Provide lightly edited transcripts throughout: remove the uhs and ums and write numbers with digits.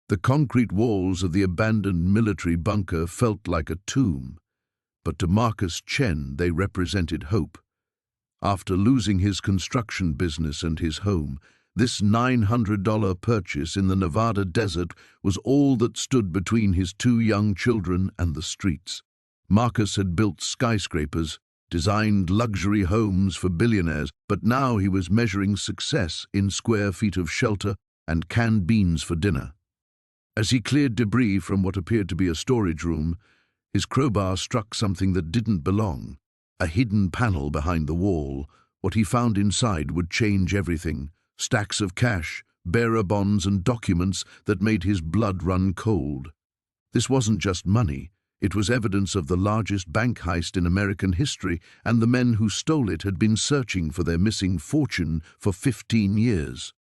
The concrete walls of the abandoned military bunker felt like a tomb, but to Marcus Chen they represented hope. After losing his construction business and his home, this $900 purchase in the Nevada desert was all that stood between his two young children and the streets. Marcus had built skyscrapers, designed luxury homes for billionaires, but now he was measuring success in square feet of shelter and canned beans for dinner. As he cleared debris from what appeared to be a storage room, his crowbar struck something that didn't belong. A hidden panel behind the wall. What he found inside would change everything. Stacks of cash, bearer bonds and documents that made his blood run cold. This wasn't just money. It was evidence of the largest bank heist in American history, and the men who stole it had been searching for their missing fortune for 15 years.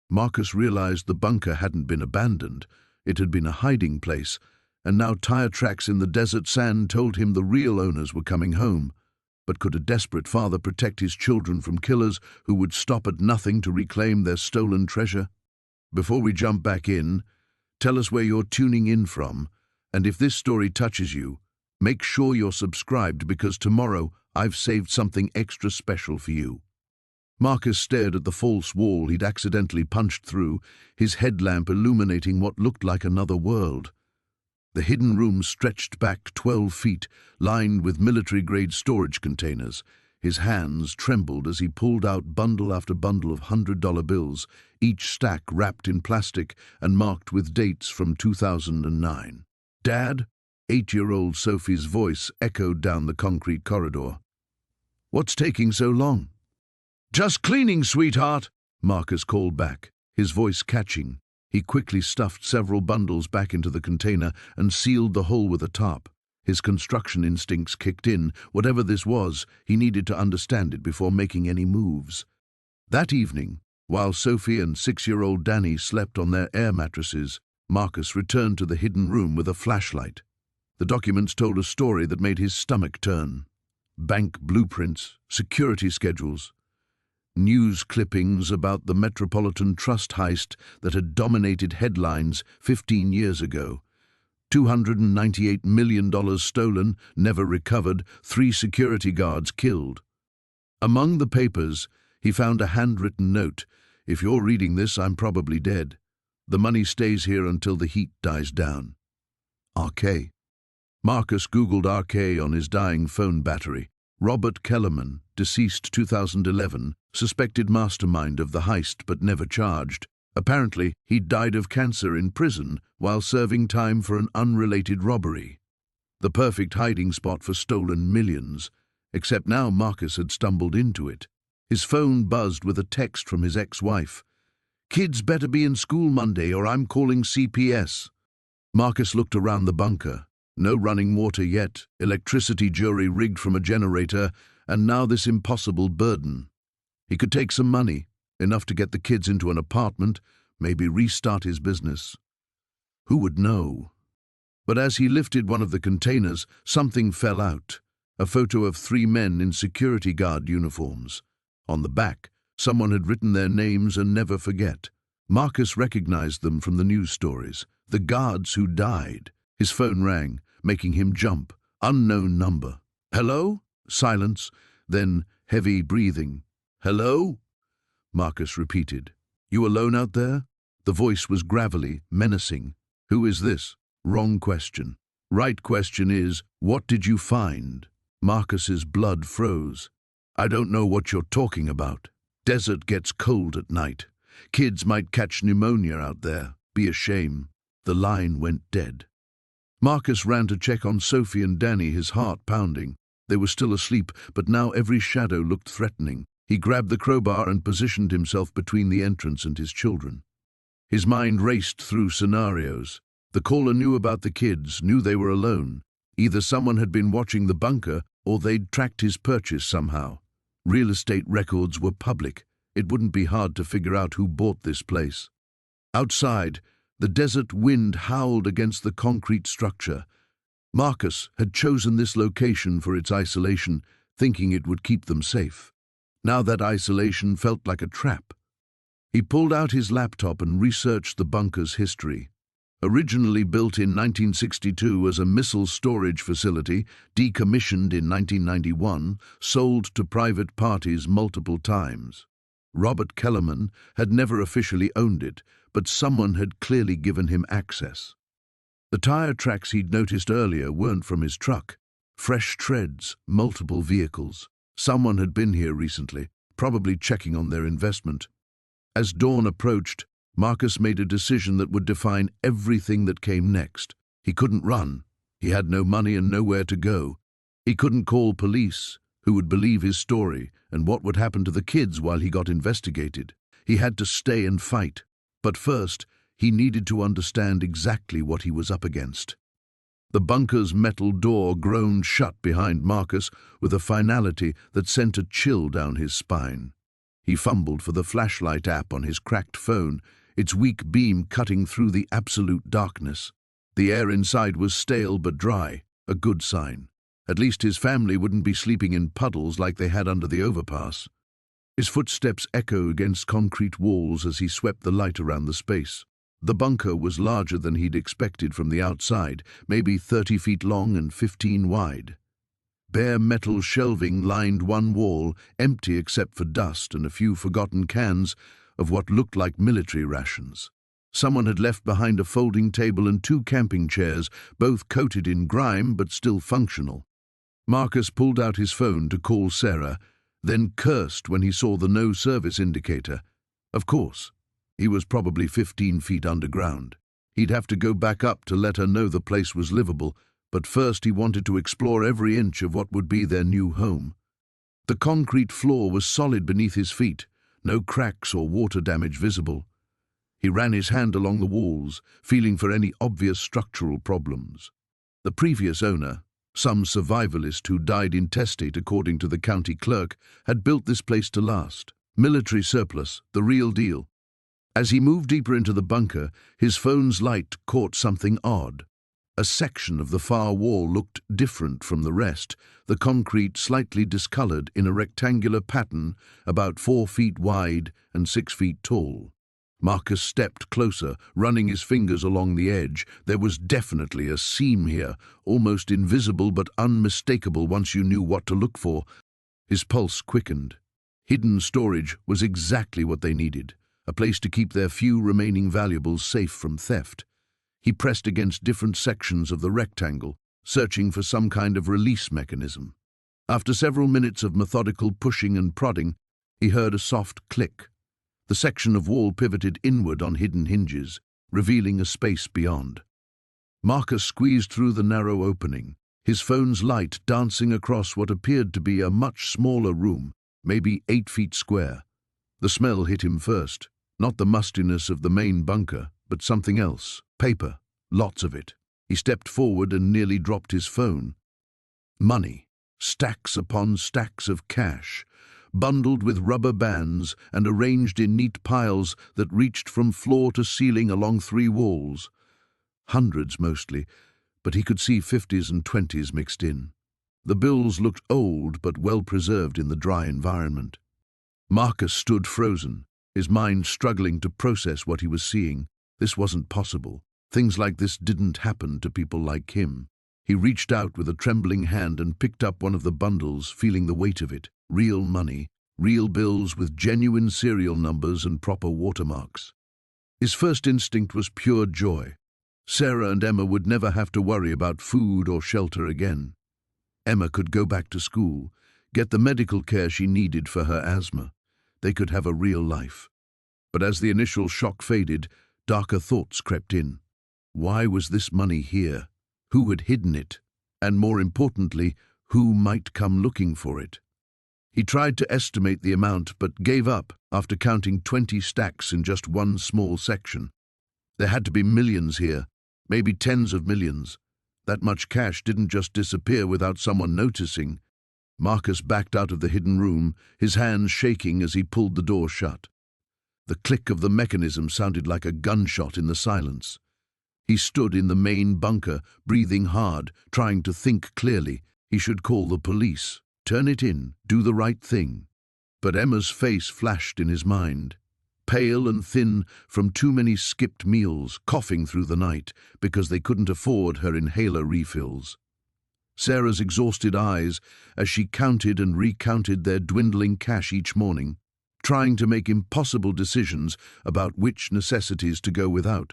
Marcus realized the bunker hadn't been abandoned. It had been a hiding place, and now tire tracks in the desert sand told him the real owners were coming home. But could a desperate father protect his children from killers who would stop at nothing to reclaim their stolen treasure? Before we jump back in, tell us where you're tuning in from, and if this story touches you, make sure you're subscribed because tomorrow I've saved something extra special for you. Marcus stared at the false wall he'd accidentally punched through, his headlamp illuminating what looked like another world. The hidden room stretched back 12 feet, lined with military-grade storage containers. His hands trembled as he pulled out bundle after bundle of $100 bills, each stack wrapped in plastic and marked with dates from 2009. "Dad?" 8-year-old Sophie's voice echoed down the concrete corridor. "What's taking so long?" "Just cleaning, sweetheart," Marcus called back, his voice catching. He quickly stuffed several bundles back into the container and sealed the hole with a tarp. His construction instincts kicked in. Whatever this was, he needed to understand it before making any moves. That evening, while Sophie and 6-year-old Danny slept on their air mattresses, Marcus returned to the hidden room with a flashlight. The documents told a story that made his stomach turn. Bank blueprints, security schedules, news clippings about the Metropolitan Trust heist that had dominated headlines 15 years ago. $298 million stolen, never recovered, 3 security guards killed. Among the papers, he found a handwritten note. "If you're reading this, I'm probably dead. The money stays here until the heat dies down. RK." Marcus Googled RK on his dying phone battery. Robert Kellerman, deceased 2011, suspected mastermind of the heist but never charged. Apparently, he'd died of cancer in prison while serving time for an unrelated robbery. The perfect hiding spot for stolen millions. Except now Marcus had stumbled into it. His phone buzzed with a text from his ex-wife. "Kids better be in school Monday or I'm calling CPS." Marcus looked around the bunker. No running water yet, electricity jury rigged from a generator, and now this impossible burden. He could take some money, enough to get the kids into an apartment, maybe restart his business. Who would know? But as he lifted one of the containers, something fell out. A photo of 3 men in security guard uniforms. On the back, someone had written their names and never forget. Marcus recognized them from the news stories. The guards who died. His phone rang, making him jump. Unknown number. "Hello?" Silence, then heavy breathing. "Hello?" Marcus repeated. "You alone out there?" The voice was gravelly, menacing. "Who is this?" Wrong question. Right question is, what did you find? Marcus's blood froze. "I don't know what you're talking about. Desert gets cold at night. Kids might catch pneumonia out there. Be a shame." The line went dead. Marcus ran to check on Sophie and Danny, his heart pounding. They were still asleep, but now every shadow looked threatening. He grabbed the crowbar and positioned himself between the entrance and his children. His mind raced through scenarios. The caller knew about the kids, knew they were alone. Either someone had been watching the bunker, or they'd tracked his purchase somehow. Real estate records were public. It wouldn't be hard to figure out who bought this place. Outside, the desert wind howled against the concrete structure. Marcus had chosen this location for its isolation, thinking it would keep them safe. Now that isolation felt like a trap. He pulled out his laptop and researched the bunker's history. Originally built in 1962 as a missile storage facility, decommissioned in 1991, sold to private parties multiple times. Robert Kellerman had never officially owned it, but someone had clearly given him access. The tire tracks he'd noticed earlier weren't from his truck. Fresh treads, multiple vehicles. Someone had been here recently, probably checking on their investment. As dawn approached, Marcus made a decision that would define everything that came next. He couldn't run. He had no money and nowhere to go. He couldn't call police, who would believe his story, and what would happen to the kids while he got investigated. He had to stay and fight. But first, he needed to understand exactly what he was up against. The bunker's metal door groaned shut behind Marcus with a finality that sent a chill down his spine. He fumbled for the flashlight app on his cracked phone, its weak beam cutting through the absolute darkness. The air inside was stale but dry, a good sign. At least his family wouldn't be sleeping in puddles like they had under the overpass. His footsteps echoed against concrete walls as he swept the light around the space. The bunker was larger than he'd expected from the outside, maybe 30 feet long and 15 wide. Bare metal shelving lined one wall, empty except for dust and a few forgotten cans of what looked like military rations. Someone had left behind a folding table and 2 camping chairs, both coated in grime but still functional. Marcus pulled out his phone to call Sarah, then cursed when he saw the no service indicator. Of course, he was probably 15 feet underground. He'd have to go back up to let her know the place was livable, but first he wanted to explore every inch of what would be their new home. The concrete floor was solid beneath his feet, no cracks or water damage visible. He ran his hand along the walls, feeling for any obvious structural problems. The previous owner, some survivalist who died intestate according to the county clerk, had built this place to last. Military surplus, the real deal. As he moved deeper into the bunker, his phone's light caught something odd. A section of the far wall looked different from the rest, the concrete slightly discolored in a rectangular pattern about 4 feet wide and 6 feet tall. Marcus stepped closer, running his fingers along the edge. There was definitely a seam here, almost invisible but unmistakable once you knew what to look for. His pulse quickened. Hidden storage was exactly what they needed, a place to keep their few remaining valuables safe from theft. He pressed against different sections of the rectangle, searching for some kind of release mechanism. After several minutes of methodical pushing and prodding, he heard a soft click. The section of wall pivoted inward on hidden hinges, revealing a space beyond. Marcus squeezed through the narrow opening, his phone's light dancing across what appeared to be a much smaller room, maybe 8 feet square. The smell hit him first, not the mustiness of the main bunker, but something else. Paper, lots of it. He stepped forward and nearly dropped his phone. Money, stacks upon stacks of cash, bundled with rubber bands and arranged in neat piles that reached from floor to ceiling along 3 walls. Hundreds mostly, but he could see 50s and 20s mixed in. The bills looked old but well preserved in the dry environment. Marcus stood frozen, his mind struggling to process what he was seeing. This wasn't possible. Things like this didn't happen to people like him. He reached out with a trembling hand and picked up one of the bundles, feeling the weight of it. Real money, real bills with genuine serial numbers and proper watermarks. His first instinct was pure joy. Sarah and Emma would never have to worry about food or shelter again. Emma could go back to school, get the medical care she needed for her asthma. They could have a real life. But as the initial shock faded, darker thoughts crept in. Why was this money here? Who had hidden it? And more importantly, who might come looking for it? He tried to estimate the amount but gave up after counting 20 stacks in just one small section. There had to be millions here, maybe tens of millions. That much cash didn't just disappear without someone noticing. Marcus backed out of the hidden room, his hands shaking as he pulled the door shut. The click of the mechanism sounded like a gunshot in the silence. He stood in the main bunker, breathing hard, trying to think clearly. He should call the police, turn it in, do the right thing. But Emma's face flashed in his mind. pale and thin from too many skipped meals, coughing through the night because they couldn't afford her inhaler refills. Sarah's exhausted eyes as she counted and recounted their dwindling cash each morning, trying to make impossible decisions about which necessities to go without.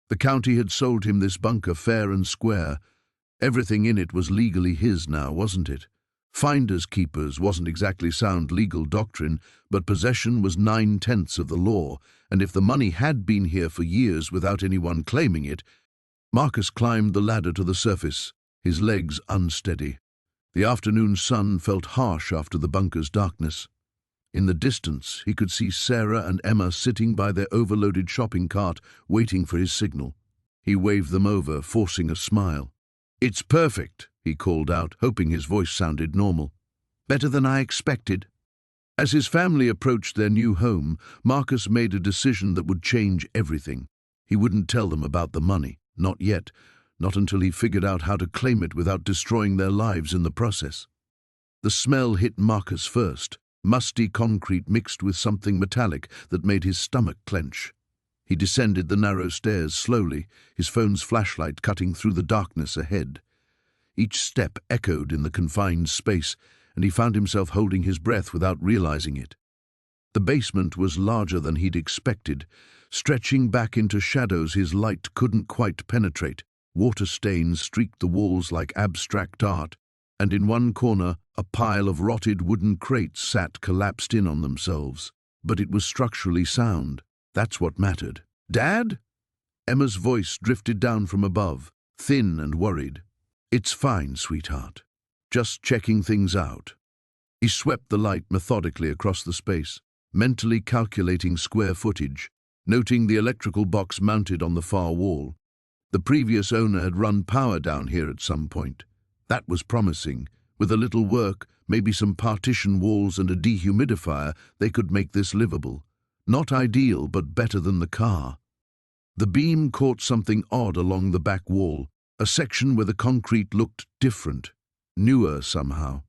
The county had sold him this bunker fair and square. Everything in it was legally his now, wasn't it? Finders keepers wasn't exactly sound legal doctrine, but possession was 9/10 of the law, and if the money had been here for years without anyone claiming it. Marcus climbed the ladder to the surface, his legs unsteady. The afternoon sun felt harsh after the bunker's darkness. In the distance, he could see Sarah and Emma sitting by their overloaded shopping cart, waiting for his signal. He waved them over, forcing a smile. "It's perfect," he called out, hoping his voice sounded normal. "Better than I expected." As his family approached their new home, Marcus made a decision that would change everything. He wouldn't tell them about the money, not yet, not until he figured out how to claim it without destroying their lives in the process. The smell hit Marcus first. Musty concrete mixed with something metallic that made his stomach clench. He descended the narrow stairs slowly, his phone's flashlight cutting through the darkness ahead. Each step echoed in the confined space, and he found himself holding his breath without realizing it. The basement was larger than he'd expected, stretching back into shadows his light couldn't quite penetrate. Water stains streaked the walls like abstract art, and in one corner a pile of rotted wooden crates sat collapsed in on themselves. But it was structurally sound. That's what mattered. "Dad?" Emma's voice drifted down from above, thin and worried. "It's fine, sweetheart. Just checking things out." He swept the light methodically across the space, mentally calculating square footage, noting the electrical box mounted on the far wall. The previous owner had run power down here at some point. That was promising. With a little work, maybe some partition walls and a dehumidifier, they could make this livable. Not ideal, but better than the car. The beam caught something odd along the back wall, a section where the concrete looked different, newer somehow.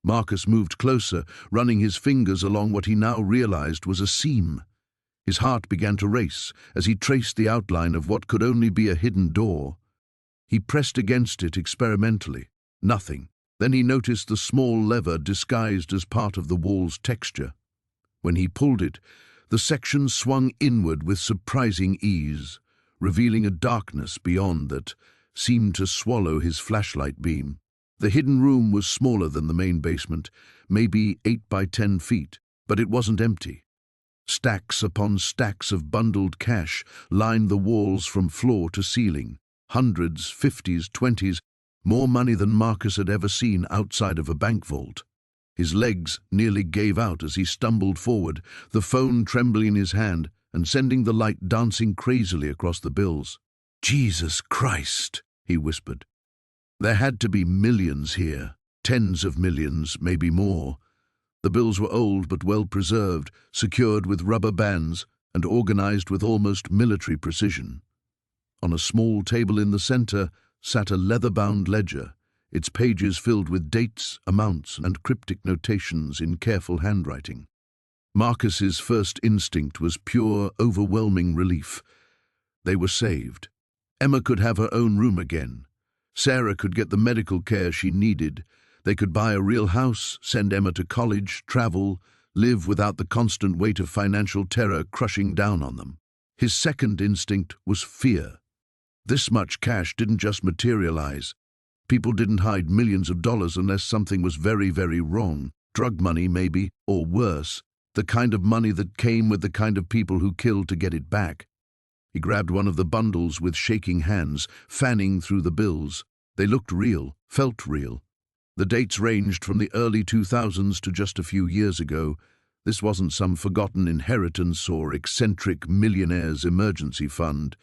Marcus moved closer, running his fingers along what he now realized was a seam. His heart began to race as he traced the outline of what could only be a hidden door. He pressed against it experimentally. Nothing. Then he noticed the small lever disguised as part of the wall's texture. When he pulled it, the section swung inward with surprising ease, revealing a darkness beyond that seemed to swallow his flashlight beam. The hidden room was smaller than the main basement, maybe 8 by 10 feet, but it wasn't empty. Stacks upon stacks of bundled cash lined the walls from floor to ceiling. Hundreds, 50s, 20s, more money than Marcus had ever seen outside of a bank vault. His legs nearly gave out as he stumbled forward, the phone trembling in his hand and sending the light dancing crazily across the bills. "Jesus Christ," he whispered. There had to be millions here, tens of millions, maybe more. The bills were old but well preserved, secured with rubber bands and organized with almost military precision. On a small table in the center sat a leather-bound ledger, its pages filled with dates, amounts, and cryptic notations in careful handwriting. Marcus's first instinct was pure, overwhelming relief. They were saved. Emma could have her own room again. Sarah could get the medical care she needed. They could buy a real house, send Emma to college, travel, live without the constant weight of financial terror crushing down on them. His second instinct was fear. This much cash didn't just materialize. People didn't hide millions of dollars unless something was very, very wrong. Drug money, maybe, or worse, the kind of money that came with the kind of people who killed to get it back. He grabbed one of the bundles with shaking hands, fanning through the bills. They looked real, felt real. The dates ranged from the early 2000s to just a few years ago. This wasn't some forgotten inheritance or eccentric millionaire's emergency fund.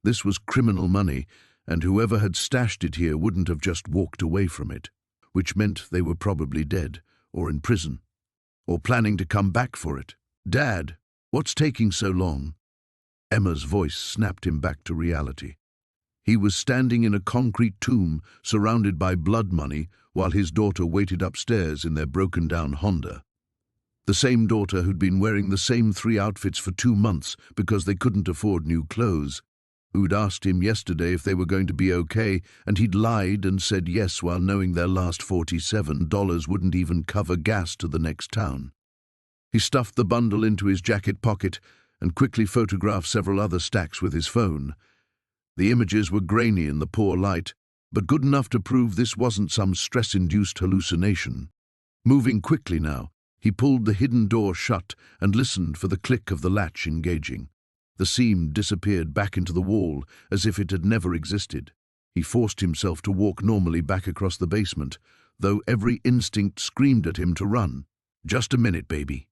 This was criminal money, and whoever had stashed it here wouldn't have just walked away from it, which meant they were probably dead, or in prison, or planning to come back for it. "Dad, what's taking so long?" Emma's voice snapped him back to reality. He was standing in a concrete tomb surrounded by blood money while his daughter waited upstairs in their broken-down Honda. The same daughter who'd been wearing the same 3 outfits for 2 months because they couldn't afford new clothes, who'd asked him yesterday if they were going to be okay, and he'd lied and said yes while knowing their last $47 wouldn't even cover gas to the next town. He stuffed the bundle into his jacket pocket and quickly photographed several other stacks with his phone. The images were grainy in the poor light, but good enough to prove this wasn't some stress-induced hallucination. Moving quickly now, he pulled the hidden door shut and listened for the click of the latch engaging. The seam disappeared back into the wall as if it had never existed. He forced himself to walk normally back across the basement, though every instinct screamed at him to run. "Just a minute, baby."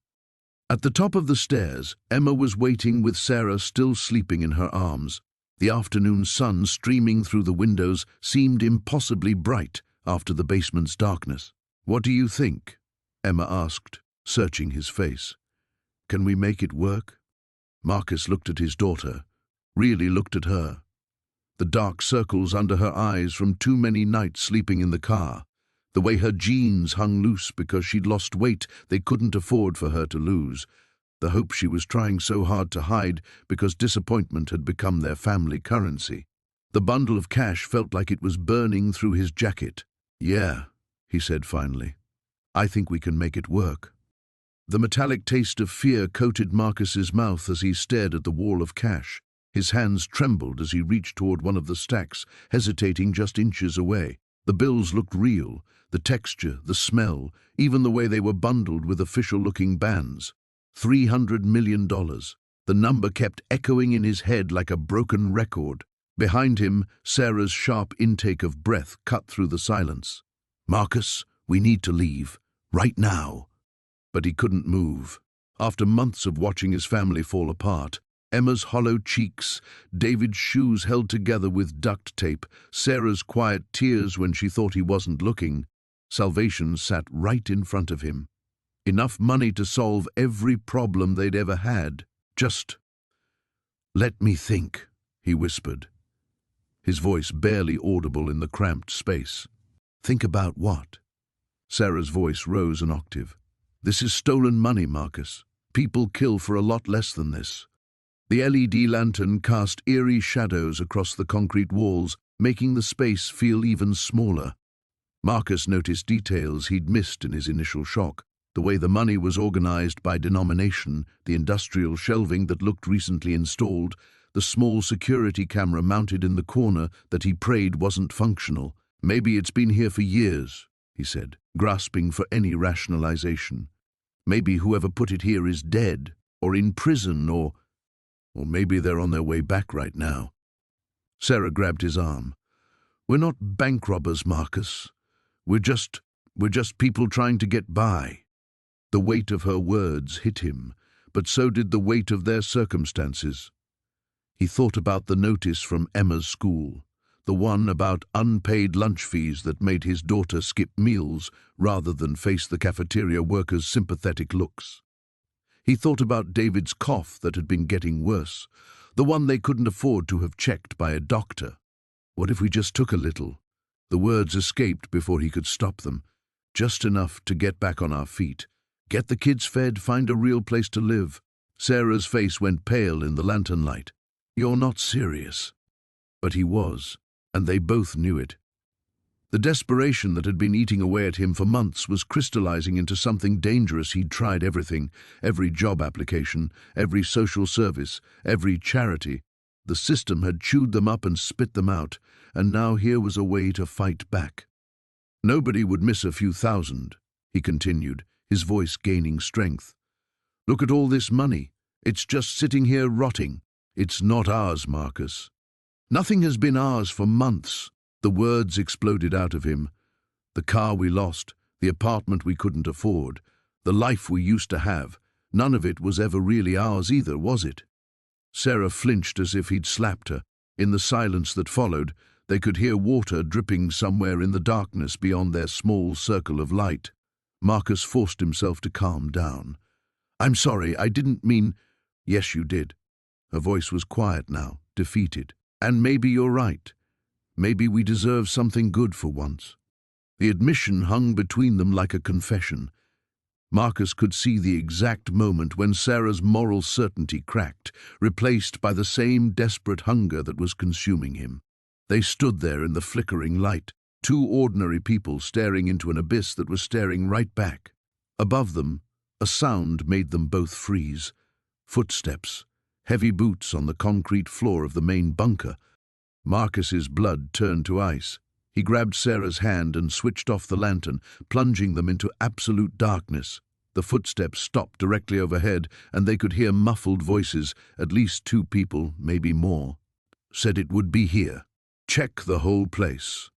At the top of the stairs, Emma was waiting with Sarah still sleeping in her arms. The afternoon sun streaming through the windows seemed impossibly bright after the basement's darkness. "What do you think?" Emma asked, searching his face. "Can we make it work?" Marcus looked at his daughter, really looked at her. The dark circles under her eyes from too many nights sleeping in the car, the way her jeans hung loose because she'd lost weight they couldn't afford for her to lose, the hope she was trying so hard to hide because disappointment had become their family currency. The bundle of cash felt like it was burning through his jacket. "Yeah," he said finally. "I think we can make it work." The metallic taste of fear coated Marcus's mouth as he stared at the wall of cash. His hands trembled as he reached toward one of the stacks, hesitating just inches away. The bills looked real, the texture, the smell, even the way they were bundled with official-looking bands. $300 million. The number kept echoing in his head like a broken record. Behind him, Sarah's sharp intake of breath cut through the silence. "Marcus, we need to leave. Right now." But he couldn't move. After months of watching his family fall apart, Emma's hollow cheeks, David's shoes held together with duct tape, Sarah's quiet tears when she thought he wasn't looking, salvation sat right in front of him. Enough money to solve every problem they'd ever had. "Just let me think," he whispered, his voice barely audible in the cramped space. "Think about what?" Sarah's voice rose an octave. "This is stolen money, Marcus. People kill for a lot less than this." The LED lantern cast eerie shadows across the concrete walls, making the space feel even smaller. Marcus noticed details he'd missed in his initial shock. The way the money was organized by denomination, the industrial shelving that looked recently installed, the small security camera mounted in the corner that he prayed wasn't functional. "Maybe it's been here for years," he said, grasping for any rationalization. "Maybe whoever put it here is dead, or in prison, or maybe they're on their way back right now." Sarah grabbed his arm. "We're not bank robbers, Marcus. We're just people trying to get by." The weight of her words hit him, but so did the weight of their circumstances. He thought about the notice from Emma's school, the one about unpaid lunch fees that made his daughter skip meals rather than face the cafeteria workers' sympathetic looks. He thought about David's cough that had been getting worse, the one they couldn't afford to have checked by a doctor. What if we just took a little? The words escaped before he could stop them. Just enough to get back on our feet. Get the kids fed, find a real place to live. Sarah's face went pale in the lantern light. "You're not serious." But he was, and they both knew it. The desperation that had been eating away at him for months was crystallizing into something dangerous. He'd tried everything, every job application, every social service, every charity. The system had chewed them up and spit them out, and now here was a way to fight back. "Nobody would miss a few thousand," he continued, his voice gaining strength. "Look at all this money. It's just sitting here rotting. It's not ours, Marcus. Nothing has been ours for months." The words exploded out of him. "The car we lost, the apartment we couldn't afford, the life we used to have, none of it was ever really ours either, was it?" Sarah flinched as if he'd slapped her. In the silence that followed, they could hear water dripping somewhere in the darkness beyond their small circle of light. Marcus forced himself to calm down. "I'm sorry, I didn't mean—" "Yes, you did." Her voice was quiet now, defeated. "And maybe you're right. Maybe we deserve something good for once." The admission hung between them like a confession. Marcus could see the exact moment when Sarah's moral certainty cracked, replaced by the same desperate hunger that was consuming him. They stood there in the flickering light, two ordinary people staring into an abyss that was staring right back. Above them, a sound made them both freeze. Footsteps, heavy boots on the concrete floor of the main bunker. Marcus's blood turned to ice. He grabbed Sarah's hand and switched off the lantern, plunging them into absolute darkness. The footsteps stopped directly overhead, and they could hear muffled voices. At least two people, maybe more, said it would be here. Check the whole place.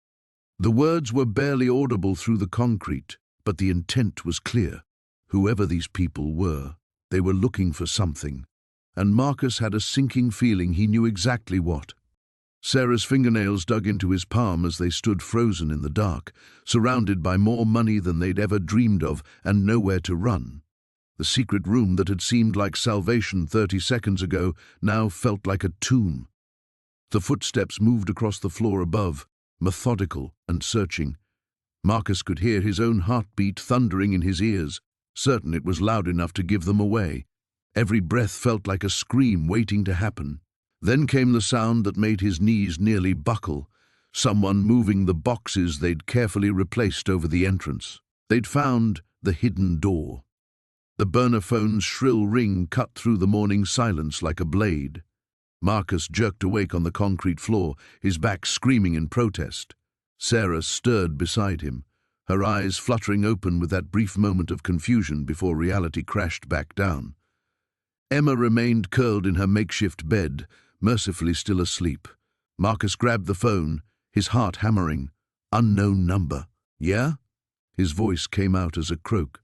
The words were barely audible through the concrete, but the intent was clear. Whoever these people were, they were looking for something, and Marcus had a sinking feeling he knew exactly what. Sarah's fingernails dug into his palm as they stood frozen in the dark, surrounded by more money than they'd ever dreamed of and nowhere to run. The secret room that had seemed like salvation 30 seconds ago now felt like a tomb. The footsteps moved across the floor above, methodical and searching. Marcus could hear his own heartbeat thundering in his ears, certain it was loud enough to give them away. Every breath felt like a scream waiting to happen. Then came the sound that made his knees nearly buckle, someone moving the boxes they'd carefully replaced over the entrance. They'd found the hidden door. The burner phone's shrill ring cut through the morning silence like a blade. Marcus jerked awake on the concrete floor, his back screaming in protest. Sarah stirred beside him, her eyes fluttering open with that brief moment of confusion before reality crashed back down. Emma remained curled in her makeshift bed, mercifully still asleep. Marcus grabbed the phone, his heart hammering. Unknown number. Yeah? His voice came out as a croak.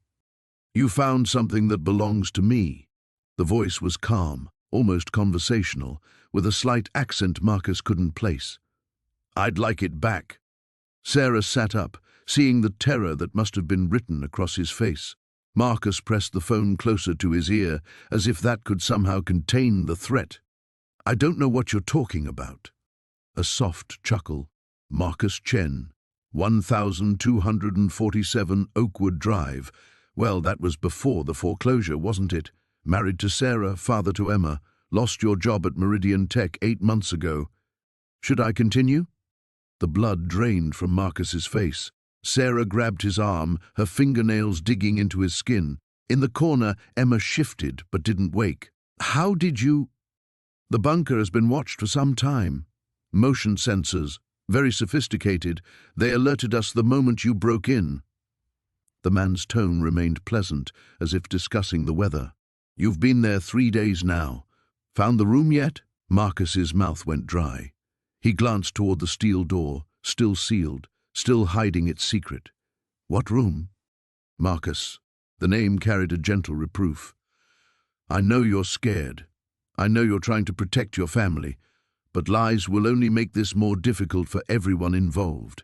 You found something that belongs to me. The voice was calm, almost conversational, with a slight accent Marcus couldn't place. I'd like it back. Sarah sat up, seeing the terror that must have been written across his face. Marcus pressed the phone closer to his ear, as if that could somehow contain the threat. I don't know what you're talking about. A soft chuckle. Marcus Chen, 1247 Oakwood Drive. Well, that was before the foreclosure, wasn't it? Married to Sarah, father to Emma. Lost your job at Meridian Tech 8 months ago. Should I continue? The blood drained from Marcus's face. Sarah grabbed his arm, her fingernails digging into his skin. In the corner, Emma shifted but didn't wake. How did you... The bunker has been watched for some time. Motion sensors, very sophisticated. They alerted us the moment you broke in. The man's tone remained pleasant, as if discussing the weather. You've been there 3 days now. Found the room yet? Marcus's mouth went dry. He glanced toward the steel door, still sealed, still hiding its secret. What room? Marcus. The name carried a gentle reproof. I know you're scared. I know you're trying to protect your family, but lies will only make this more difficult for everyone involved.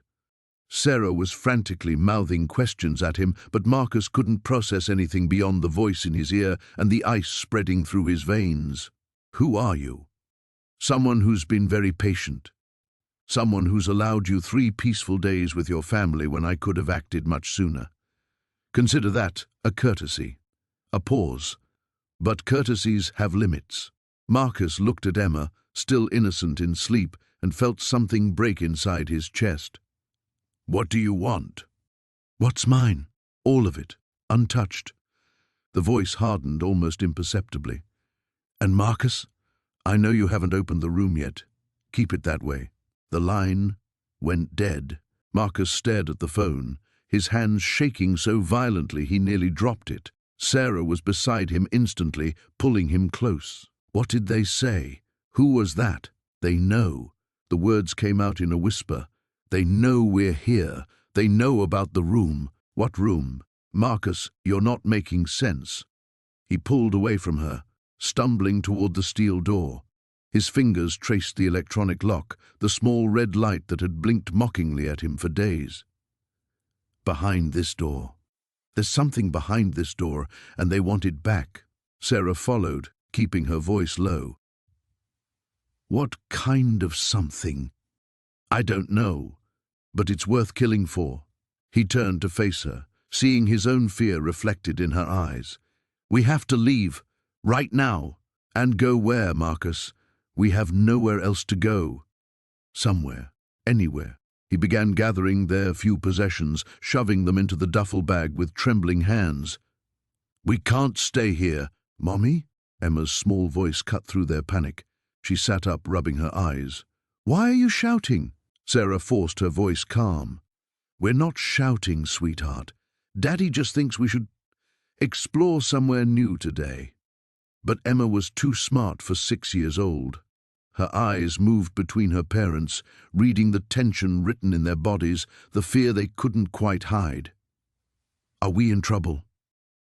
Sarah was frantically mouthing questions at him, but Marcus couldn't process anything beyond the voice in his ear and the ice spreading through his veins. Who are you? Someone who's been very patient. Someone who's allowed you 3 peaceful days with your family when I could have acted much sooner. Consider that a courtesy, a pause. But courtesies have limits. Marcus looked at Emma, still innocent in sleep, and felt something break inside his chest. What do you want? What's mine? All of it, untouched. The voice hardened almost imperceptibly. And Marcus, I know you haven't opened the room yet. Keep it that way. The line went dead. Marcus stared at the phone, his hands shaking so violently he nearly dropped it. Sarah was beside him instantly, pulling him close. What did they say? Who was that? They know. The words came out in a whisper. They know we're here. They know about the room. What room? Marcus, you're not making sense. He pulled away from her, stumbling toward the steel door. His fingers traced the electronic lock, the small red light that had blinked mockingly at him for days. Behind this door. There's something behind this door, and they want it back. Sarah followed, keeping her voice low. What kind of something? I don't know, but it's worth killing for. He turned to face her, seeing his own fear reflected in her eyes. "We have to leave, right now." "And go where, Marcus? We have nowhere else to go." "Somewhere, anywhere." He began gathering their few possessions, shoving them into the duffel bag with trembling hands. "We can't stay here." "Mommy?" Emma's small voice cut through their panic. She sat up, rubbing her eyes. "Why are you shouting?" Sarah forced her voice calm. "We're not shouting, sweetheart. Daddy just thinks we should explore somewhere new today." But Emma was too smart for 6 years old. Her eyes moved between her parents, reading the tension written in their bodies, the fear they couldn't quite hide. "Are we in trouble?"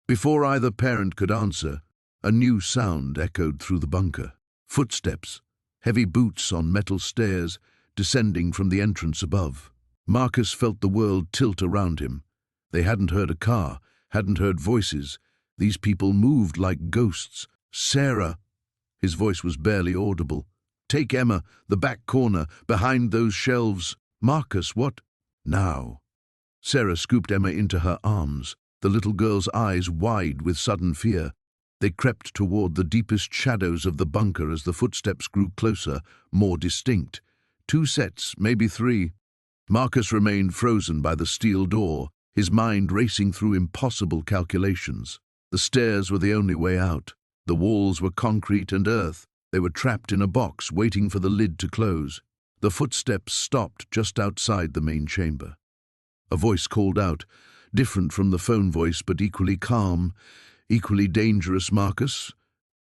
Before either parent could answer, a new sound echoed through the bunker. Footsteps, heavy boots on metal stairs, descending from the entrance above. Marcus felt the world tilt around him. They hadn't heard a car, hadn't heard voices. These people moved like ghosts. "Sarah!" His voice was barely audible. "Take Emma, the back corner, behind those shelves." "Marcus, what?" "Now." Sarah scooped Emma into her arms, the little girl's eyes wide with sudden fear. They crept toward the deepest shadows of the bunker as the footsteps grew closer, more distinct. 2 sets, maybe 3. Marcus remained frozen by the steel door, his mind racing through impossible calculations. The stairs were the only way out. The walls were concrete and earth. They were trapped in a box, waiting for the lid to close. The footsteps stopped just outside the main chamber. A voice called out, different from the phone voice, but equally calm, equally dangerous. "Marcus,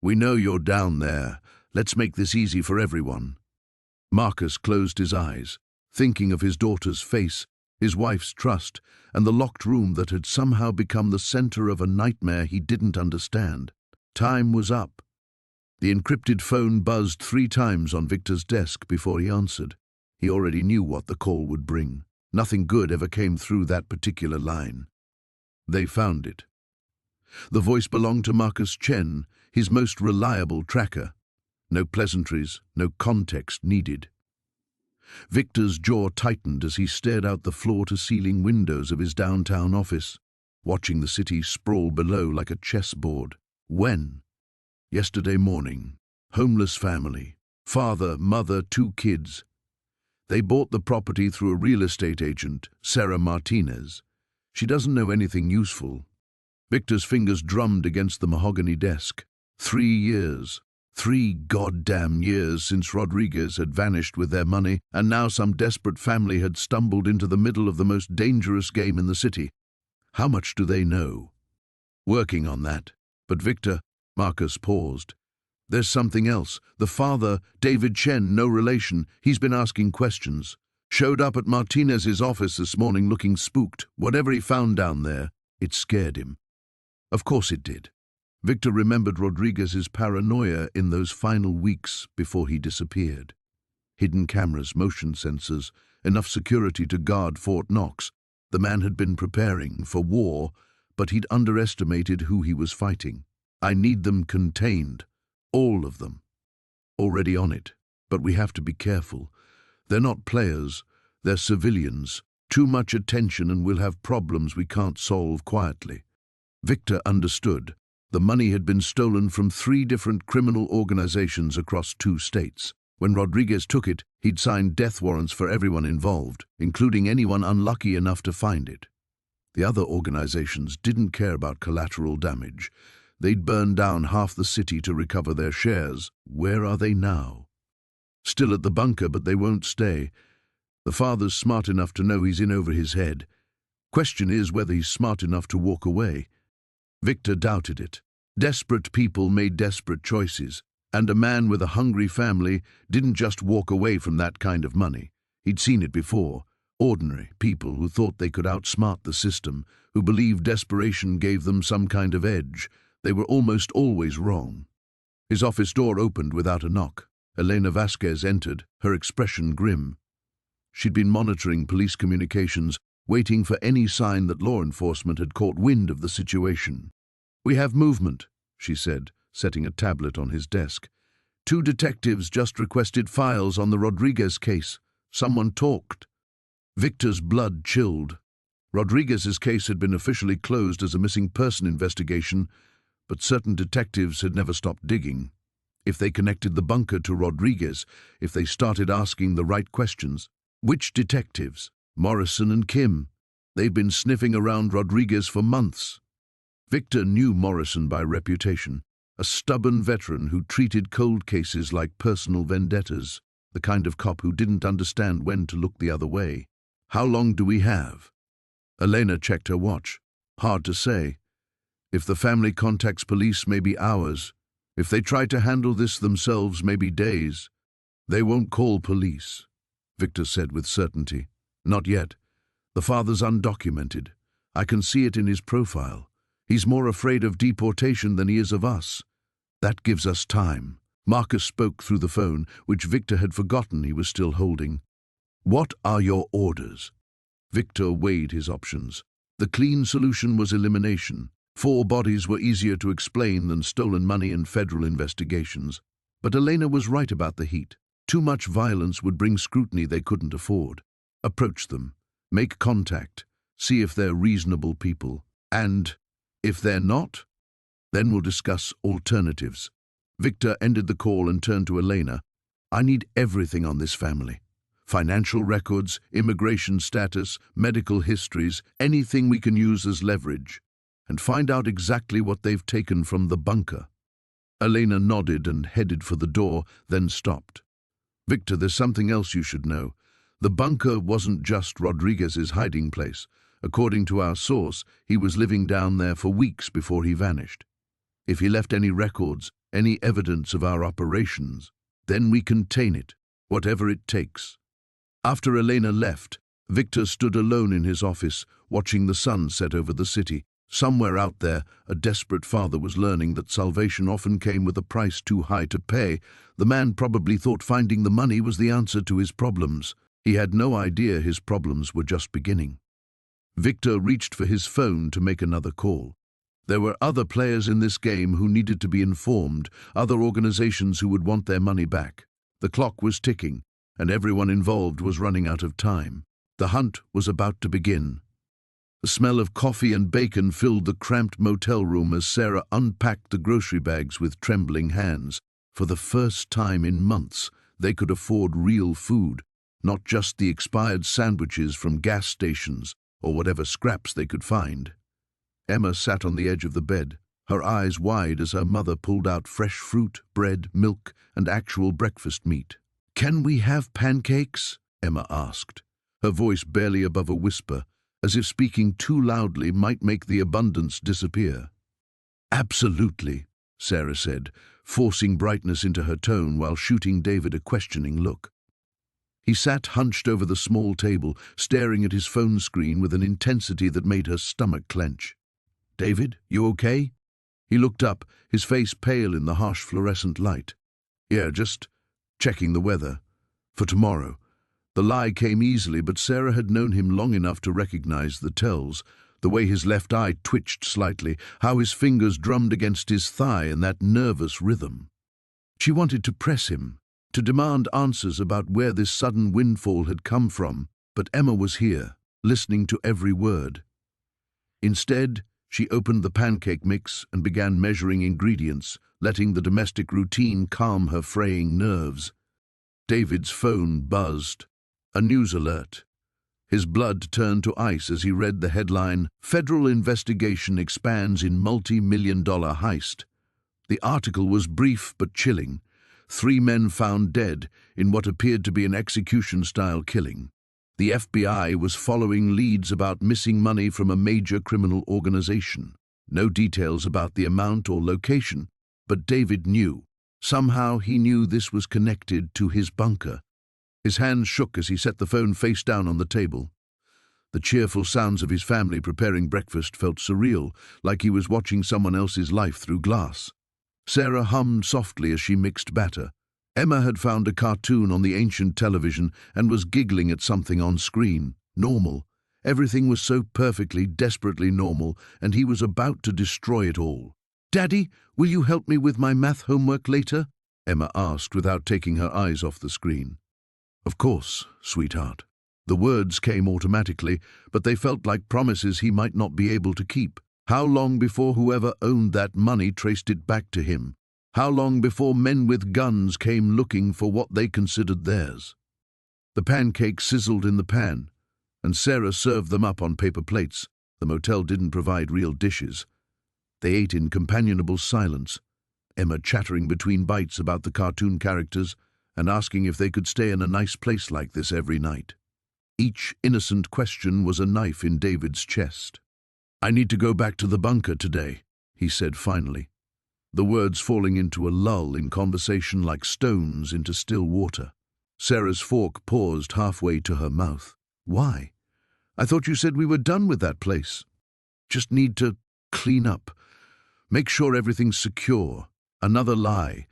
we know you're down there. Let's make this easy for everyone." Marcus closed his eyes, thinking of his daughter's face, his wife's trust, and the locked room that had somehow become the center of a nightmare he didn't understand. Time was up. The encrypted phone buzzed 3 times on Victor's desk before he answered. He already knew what the call would bring. Nothing good ever came through that particular line. They found it. The voice belonged to Marcus Chen, his most reliable tracker. No pleasantries, no context needed. Victor's jaw tightened as he stared out the floor-to-ceiling windows of his downtown office, watching the city sprawl below like a chessboard. When? Yesterday morning. Homeless family. Father, mother, 2 kids. They bought the property through a real estate agent, Sarah Martinez. She doesn't know anything useful. Victor's fingers drummed against the mahogany desk. 3 years. 3 goddamn years since Rodriguez had vanished with their money, and now some desperate family had stumbled into the middle of the most dangerous game in the city. How much do they know? Working on that. But Victor, Marcus paused. There's something else. The father, David Chen, no relation, he's been asking questions. Showed up at Martinez's office this morning looking spooked. Whatever he found down there, it scared him. Of course it did. Victor remembered Rodriguez's paranoia in those final weeks before he disappeared. Hidden cameras, motion sensors, enough security to guard Fort Knox. The man had been preparing for war, but he'd underestimated who he was fighting. "I need them contained. All of them." "Already on it. But we have to be careful. They're not players. They're civilians. Too much attention and we'll have problems we can't solve quietly." Victor understood. The money had been stolen from 3 different criminal organizations across 2 states. When Rodriguez took it, he'd signed death warrants for everyone involved, including anyone unlucky enough to find it. The other organizations didn't care about collateral damage. They'd burn down half the city to recover their shares. Where are they now? Still at the bunker, but they won't stay. The father's smart enough to know he's in over his head. Question is whether he's smart enough to walk away. Victor doubted it. Desperate people made desperate choices, and a man with a hungry family didn't just walk away from that kind of money. He'd seen it before. Ordinary people who thought they could outsmart the system, who believed desperation gave them some kind of edge. They were almost always wrong. His office door opened without a knock. Elena Vasquez entered, her expression grim. She'd been monitoring police communications, waiting for any sign that law enforcement had caught wind of the situation. "We have movement," she said, setting a tablet on his desk. 2 detectives just requested files on the Rodriguez case. Someone talked. Victor's blood chilled. Rodriguez's case had been officially closed as a missing person investigation, but certain detectives had never stopped digging. If they connected the bunker to Rodriguez, if they started asking the right questions. Which detectives? Morrison and Kim. They'd been sniffing around Rodriguez for months. Victor knew Morrison by reputation, a stubborn veteran who treated cold cases like personal vendettas, the kind of cop who didn't understand when to look the other way. How long do we have? Elena checked her watch. Hard to say. If the family contacts police, maybe hours. If they try to handle this themselves, maybe days. They won't call police, Victor said with certainty. Not yet. The father's undocumented. I can see it in his profile. He's more afraid of deportation than he is of us. That gives us time. Marcus spoke through the phone, which Victor had forgotten he was still holding. What are your orders? Victor weighed his options. The clean solution was elimination. 4 bodies were easier to explain than stolen money in federal investigations. But Elena was right about the heat. Too much violence would bring scrutiny they couldn't afford. Approach them. Make contact. See if they're reasonable people. And if they're not, then we'll discuss alternatives. Victor ended the call and turned to Elena. I need everything on this family. Financial records, immigration status, medical histories, anything we can use as leverage. And find out exactly what they've taken from the bunker. Elena nodded and headed for the door, then stopped. Victor, there's something else you should know. The bunker wasn't just Rodriguez's hiding place. According to our source, he was living down there for weeks before he vanished. If he left any records, any evidence of our operations, then we contain it, whatever it takes. After Elena left, Victor stood alone in his office, watching the sun set over the city. Somewhere out there, a desperate father was learning that salvation often came with a price too high to pay. The man probably thought finding the money was the answer to his problems. He had no idea his problems were just beginning. Victor reached for his phone to make another call. There were other players in this game who needed to be informed, other organizations who would want their money back. The clock was ticking, and everyone involved was running out of time. The hunt was about to begin. The smell of coffee and bacon filled the cramped motel room as Sarah unpacked the grocery bags with trembling hands. For the first time in months, they could afford real food, not just the expired sandwiches from gas stations or whatever scraps they could find. Emma sat on the edge of the bed, her eyes wide as her mother pulled out fresh fruit, bread, milk, and actual breakfast meat. "Can we have pancakes?" Emma asked, her voice barely above a whisper, as if speaking too loudly might make the abundance disappear. "Absolutely," Sarah said, forcing brightness into her tone while shooting David a questioning look. He sat hunched over the small table, staring at his phone screen with an intensity that made her stomach clench. "David, you okay?" He looked up, his face pale in the harsh fluorescent light. "Yeah, just checking the weather. For tomorrow." The lie came easily, but Sarah had known him long enough to recognize the tells, the way his left eye twitched slightly, how his fingers drummed against his thigh in that nervous rhythm. She wanted to press him, to demand answers about where this sudden windfall had come from, but Emma was here, listening to every word. Instead, she opened the pancake mix and began measuring ingredients, letting the domestic routine calm her fraying nerves. David's phone buzzed. A news alert. His blood turned to ice as he read the headline, "Federal Investigation Expands in Multi-Million-Dollar Heist." The article was brief but chilling. 3 men found dead in what appeared to be an execution-style killing. The FBI was following leads about missing money from a major criminal organization. No details about the amount or location, but David knew. Somehow he knew this was connected to his bunker. His hands shook as he set the phone face down on the table. The cheerful sounds of his family preparing breakfast felt surreal, like he was watching someone else's life through glass. Sarah hummed softly as she mixed batter. Emma had found a cartoon on the ancient television and was giggling at something on screen. Normal. Everything was so perfectly, desperately normal, and he was about to destroy it all. "Daddy, will you help me with my math homework later?" Emma asked without taking her eyes off the screen. "Of course, sweetheart." The words came automatically, but they felt like promises he might not be able to keep. How long before whoever owned that money traced it back to him? How long before men with guns came looking for what they considered theirs? The pancakes sizzled in the pan, and Sarah served them up on paper plates. The motel didn't provide real dishes. They ate in companionable silence, Emma chattering between bites about the cartoon characters and asking if they could stay in a nice place like this every night. Each innocent question was a knife in David's chest. "I need to go back to the bunker today," he said finally, the words falling into a lull in conversation like stones into still water. Sarah's fork paused halfway to her mouth. "Why? I thought you said we were done with that place." "Just need to clean up. Make sure everything's secure." Another lie.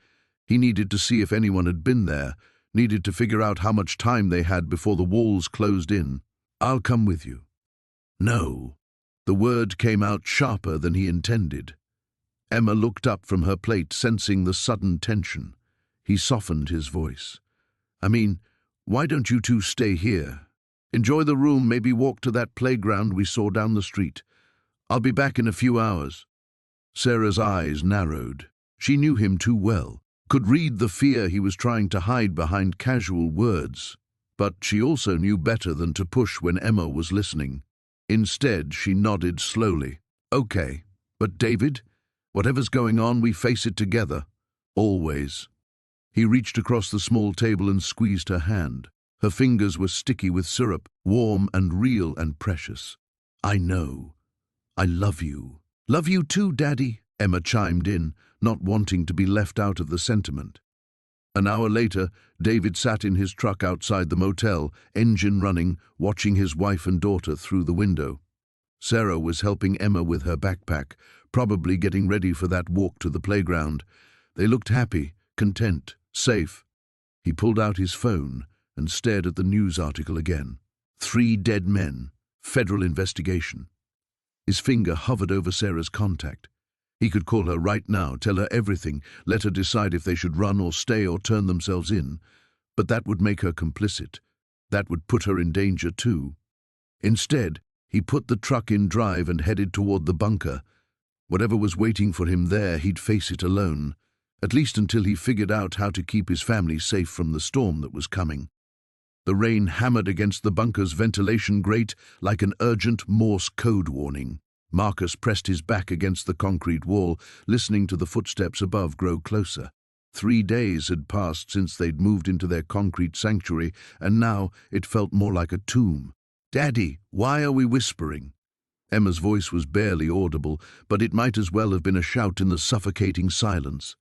He needed to see if anyone had been there, needed to figure out how much time they had before the walls closed in. "I'll come with you." "No." The word came out sharper than he intended. Emma looked up from her plate, sensing the sudden tension. He softened his voice. "I mean, why don't you two stay here? Enjoy the room, maybe walk to that playground we saw down the street. I'll be back in a few hours." Sarah's eyes narrowed. She knew him too well, could read the fear he was trying to hide behind casual words. But she also knew better than to push when Emma was listening. Instead, she nodded slowly. "Okay, but David, whatever's going on, we face it together. Always." He reached across the small table and squeezed her hand. Her fingers were sticky with syrup, warm and real and precious. "I know. I love you." "Love you too, Daddy," Emma chimed in, not wanting to be left out of the sentiment. An hour later, David sat in his truck outside the motel, engine running, watching his wife and daughter through the window. Sarah was helping Emma with her backpack, probably getting ready for that walk to the playground. They looked happy, content, safe. He pulled out his phone and stared at the news article again. 3 dead men, federal investigation. His finger hovered over Sarah's contact. He could call her right now, tell her everything, let her decide if they should run or stay or turn themselves in. But that would make her complicit. That would put her in danger too. Instead, he put the truck in drive and headed toward the bunker. Whatever was waiting for him there, he'd face it alone, at least until he figured out how to keep his family safe from the storm that was coming. The rain hammered against the bunker's ventilation grate like an urgent Morse code warning. Marcus pressed his back against the concrete wall, listening to the footsteps above grow closer. 3 days had passed since they'd moved into their concrete sanctuary, and now it felt more like a tomb. "Daddy, why are we whispering?" Emma's voice was barely audible, but it might as well have been a shout in the suffocating silence.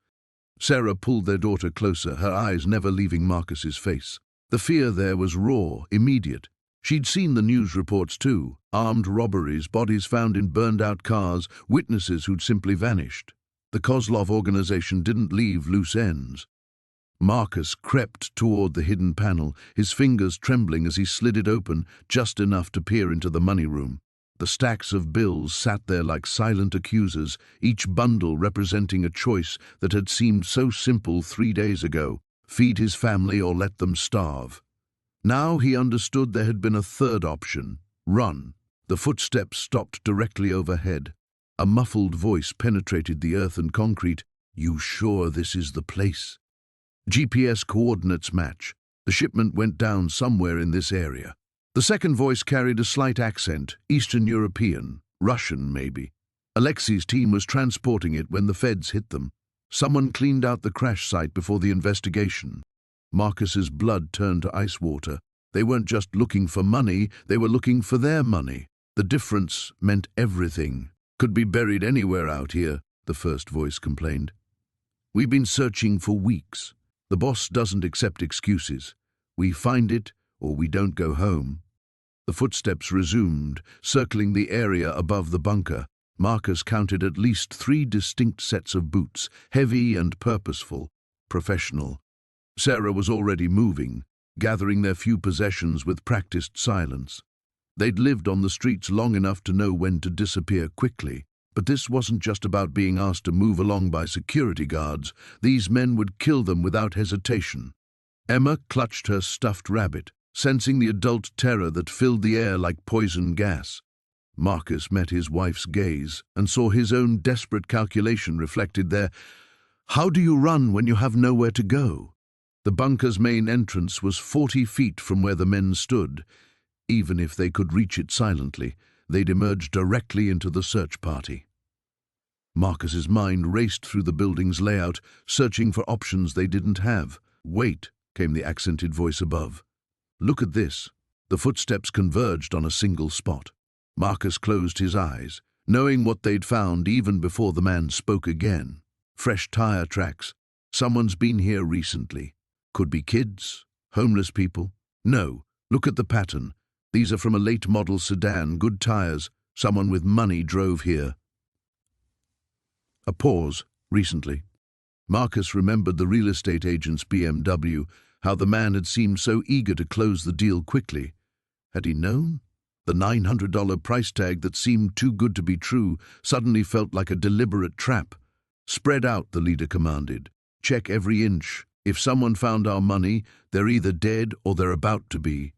Sarah pulled their daughter closer, her eyes never leaving Marcus's face. The fear there was raw, immediate. She'd seen the news reports too. Armed robberies, bodies found in burned-out cars, witnesses who'd simply vanished. The Kozlov organization didn't leave loose ends. Marcus crept toward the hidden panel, his fingers trembling as he slid it open, just enough to peer into the money room. The stacks of bills sat there like silent accusers, each bundle representing a choice that had seemed so simple 3 days ago: feed his family or let them starve. Now he understood there had been a third option: run. The footsteps stopped directly overhead. A muffled voice penetrated the earth and concrete. "You sure this is the place?" GPS coordinates match. The shipment went down somewhere in this area. The second voice carried a slight accent, Eastern European, Russian maybe. Alexei's team was transporting it when the feds hit them. Someone cleaned out the crash site before the investigation. Marcus's blood turned to ice water. They weren't just looking for money, they were looking for their money. The difference meant everything. "Could be buried anywhere out here," the first voice complained. "We've been searching for weeks. The boss doesn't accept excuses. We find it, or we don't go home." The footsteps resumed, circling the area above the bunker. Marcus counted at least 3 distinct sets of boots, heavy and purposeful, professional. Sarah was already moving, gathering their few possessions with practiced silence. They'd lived on the streets long enough to know when to disappear quickly. But this wasn't just about being asked to move along by security guards. These men would kill them without hesitation. Emma clutched her stuffed rabbit. sensing the adult terror that filled the air like poison gas. Marcus met his wife's gaze and saw his own desperate calculation reflected there. How do you run when you have nowhere to go? The bunker's main entrance was 40 feet from where the men stood. Even if they could reach it silently, they'd emerge directly into the search party. Marcus's mind raced through the building's layout, searching for options they didn't have. Wait, came the accented voice above. Look at this. The footsteps converged on a single spot. Marcus closed his eyes, knowing what they'd found even before the man spoke again. Fresh tire tracks. Someone's been here recently. Could be kids, homeless people. No, look at the pattern. These are from a late model sedan, good tires. Someone with money drove here. A pause. Recently. Marcus remembered the real estate agent's BMW, how the man had seemed so eager to close the deal quickly. Had he known? The $900 price tag that seemed too good to be true suddenly felt like a deliberate trap. Spread out, the leader commanded. Check every inch. If someone found our money, they're either dead or they're about to be.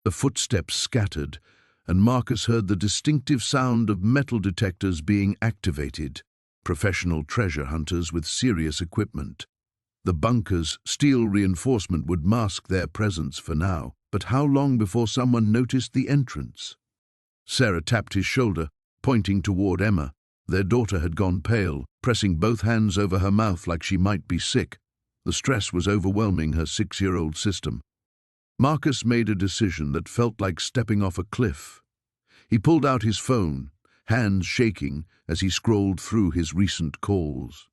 The footsteps scattered, and Marcus heard the distinctive sound of metal detectors being activated. Professional treasure hunters with serious equipment. The bunker's steel reinforcement would mask their presence for now, but how long before someone noticed the entrance? Sarah tapped his shoulder, pointing toward Emma. Their daughter had gone pale, pressing both hands over her mouth like she might be sick. The stress was overwhelming her 6-year-old system. Marcus made a decision that felt like stepping off a cliff. He pulled out his phone, hands shaking as he scrolled through his recent calls.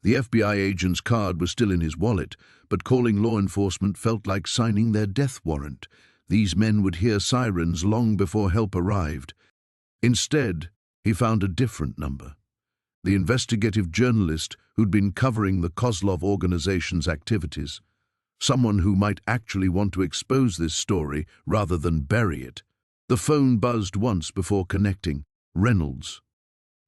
The FBI agent's card was still in his wallet, but calling law enforcement felt like signing their death warrant. These men would hear sirens long before help arrived. Instead, he found a different number. The investigative journalist who'd been covering the Kozlov organization's activities. Someone who might actually want to expose this story rather than bury it. The phone buzzed once before connecting. Reynolds.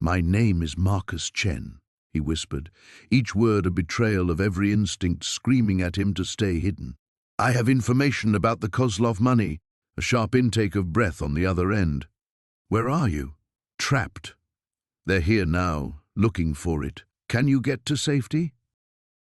My name is Marcus Chen, he whispered, each word a betrayal of every instinct screaming at him to stay hidden. I have information about the Kozlov money, a sharp intake of breath on the other end. Where are you? Trapped. They're here now, looking for it. Can you get to safety?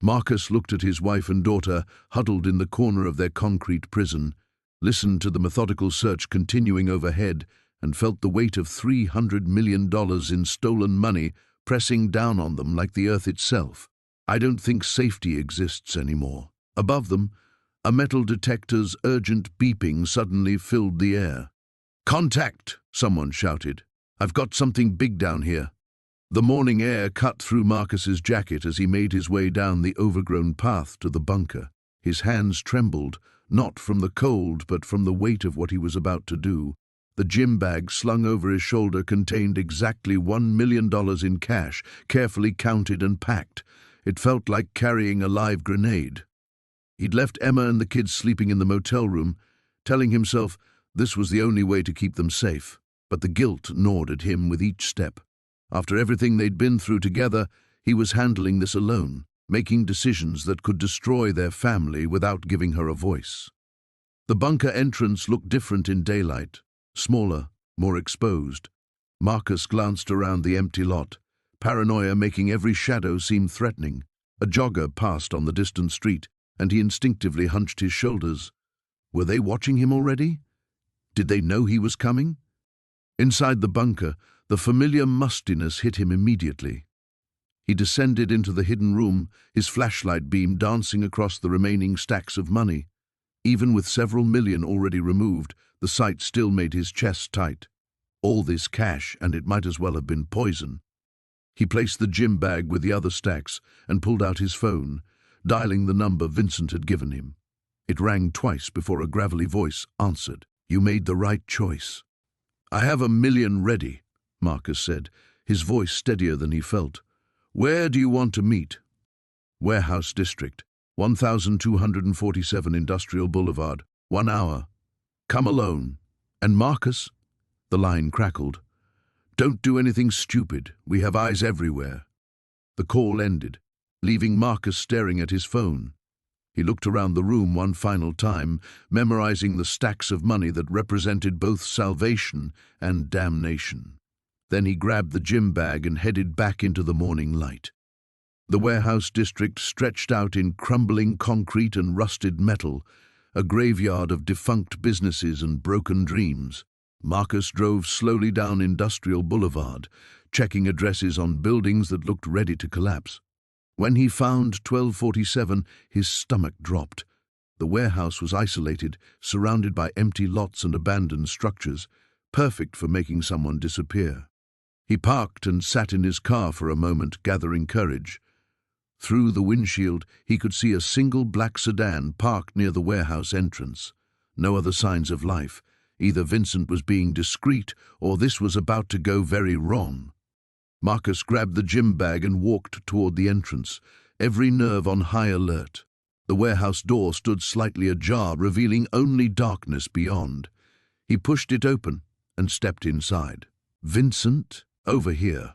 Marcus looked at his wife and daughter, huddled in the corner of their concrete prison, listened to the methodical search continuing overhead, and felt the weight of $300 million in stolen money pressing down on them like the earth itself. I don't think safety exists anymore. Above them, a metal detector's urgent beeping suddenly filled the air. Contact! Someone shouted. I've got something big down here. The morning air cut through Marcus's jacket as he made his way down the overgrown path to the bunker. His hands trembled, not from the cold but from the weight of what he was about to do. The gym bag slung over his shoulder contained exactly $1 million in cash, carefully counted and packed. It felt like carrying a live grenade. He'd left Emma and the kids sleeping in the motel room, telling himself this was the only way to keep them safe. But the guilt gnawed at him with each step. After everything they'd been through together, he was handling this alone, making decisions that could destroy their family without giving her a voice. The bunker entrance looked different in daylight, smaller, more exposed. Marcus glanced around the empty lot, paranoia making every shadow seem threatening. A jogger passed on the distant street, and he instinctively hunched his shoulders. Were they watching him already? Did they know he was coming? Inside the bunker, the familiar mustiness hit him immediately. He descended into the hidden room, his flashlight beam dancing across the remaining stacks of money. Even with several million already removed, the sight still made his chest tight. All this cash, and it might as well have been poison. He placed the gym bag with the other stacks and pulled out his phone, dialing the number Vincent had given him. It rang twice before a gravelly voice answered. You made the right choice. I have $1 million ready, Marcus said, his voice steadier than he felt. Where do you want to meet? Warehouse District, 1247 Industrial Boulevard, 1 hour. Come alone. And Marcus? The line crackled. Don't do anything stupid. We have eyes everywhere. The call ended, leaving Marcus staring at his phone. He looked around the room one final time, memorizing the stacks of money that represented both salvation and damnation. Then he grabbed the gym bag and headed back into the morning light. The warehouse district stretched out in crumbling concrete and rusted metal, a graveyard of defunct businesses and broken dreams. Marcus drove slowly down Industrial Boulevard, checking addresses on buildings that looked ready to collapse. When he found 1247, his stomach dropped. The warehouse was isolated, surrounded by empty lots and abandoned structures, perfect for making someone disappear. He parked and sat in his car for a moment, gathering courage. Through the windshield, he could see a single black sedan parked near the warehouse entrance. No other signs of life. Either Vincent was being discreet, or this was about to go very wrong. Marcus grabbed the gym bag and walked toward the entrance, every nerve on high alert. The warehouse door stood slightly ajar, revealing only darkness beyond. He pushed it open and stepped inside. "Vincent, over here."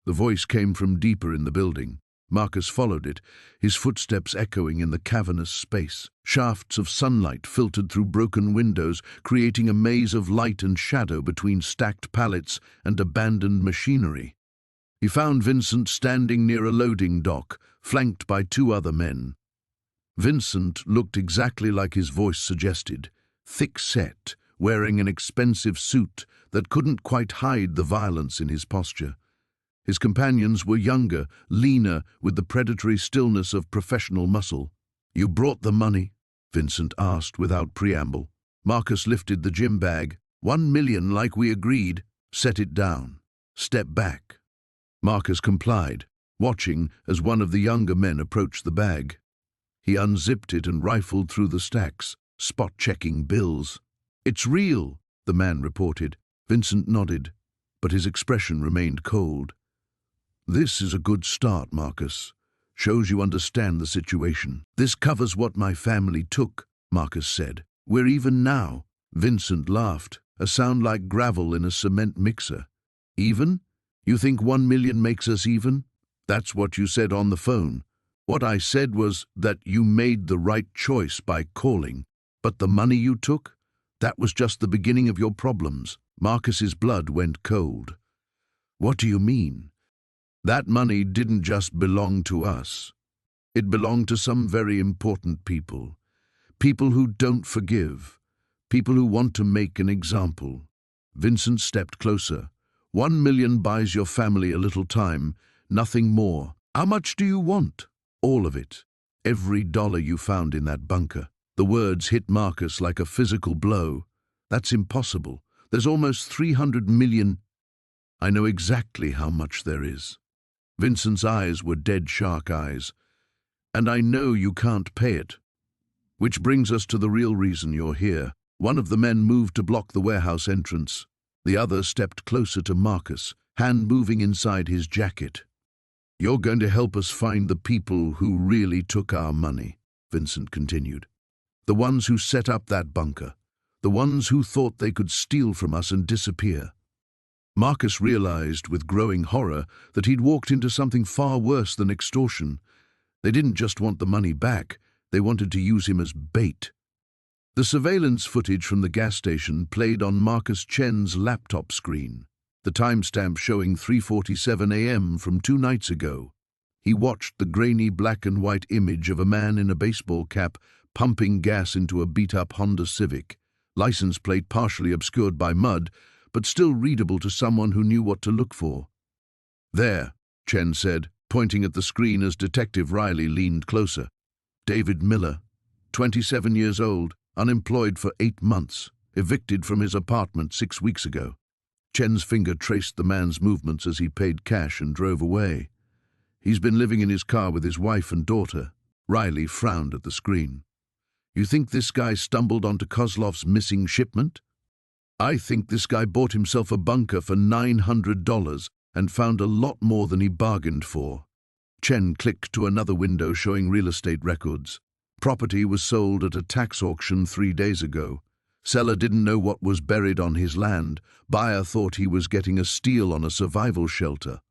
The voice came from deeper in the building. Marcus followed it, his footsteps echoing in the cavernous space. Shafts of sunlight filtered through broken windows, creating a maze of light and shadow between stacked pallets and abandoned machinery. He found Vincent standing near a loading dock, flanked by two other men. Vincent looked exactly like his voice suggested, thick-set, wearing an expensive suit that couldn't quite hide the violence in his posture. His companions were younger, leaner, with the predatory stillness of professional muscle. "You brought the money?" Vincent asked without preamble. Marcus lifted the gym bag. "1 million like we agreed." "Set it down. Step back." Marcus complied, watching as one of the younger men approached the bag. He unzipped it and rifled through the stacks, spot-checking bills. "It's real," the man reported. Vincent nodded, but his expression remained cold. "This is a good start, Marcus. Shows you understand the situation." "This covers what my family took," Marcus said. "We're even now." Vincent laughed, a sound like gravel in a cement mixer. "Even? You think 1 million makes us even?" "That's what you said on the phone. What I said was that you made the right choice by calling. But the money you took? That was just the beginning of your problems." Marcus's blood went cold. "What do you mean?" "That money didn't just belong to us. It belonged to some very important people. People who don't forgive. People who want to make an example." Vincent stepped closer. 1 million buys your family a little time, nothing more. "How much do you want?" "All of it. Every dollar you found in that bunker." The words hit Marcus like a physical blow. "That's impossible. There's almost 300 million. "I know exactly how much there is." Vincent's eyes were dead shark eyes. "And I know you can't pay it. Which brings us to the real reason you're here." One of the men moved to block the warehouse entrance. The other stepped closer to Marcus, hand moving inside his jacket. "You're going to help us find the people who really took our money," Vincent continued. "The ones who set up that bunker. The ones who thought they could steal from us and disappear." Marcus realized with growing horror that he'd walked into something far worse than extortion. They didn't just want the money back, they wanted to use him as bait. The surveillance footage from the gas station played on Marcus Chen's laptop screen, the timestamp showing 3:47 a.m. from 2 nights ago. He watched the grainy black and white image of a man in a baseball cap pumping gas into a beat-up Honda Civic, license plate partially obscured by mud, but still readable to someone who knew what to look for. "There," Chen said, pointing at the screen as Detective Riley leaned closer. "David Miller, 27 years old, unemployed for 8 months, evicted from his apartment 6 weeks ago." Chen's finger traced the man's movements as he paid cash and drove away. "He's been living in his car with his wife and daughter." Riley frowned at the screen. "You think this guy stumbled onto Kozlov's missing shipment?" "I think this guy bought himself a bunker for $900 and found a lot more than he bargained for." Chen clicked to another window showing real estate records. Property was sold at a tax auction 3 days ago. Seller didn't know what was buried on his land. Buyer thought he was getting a steal on a survival shelter.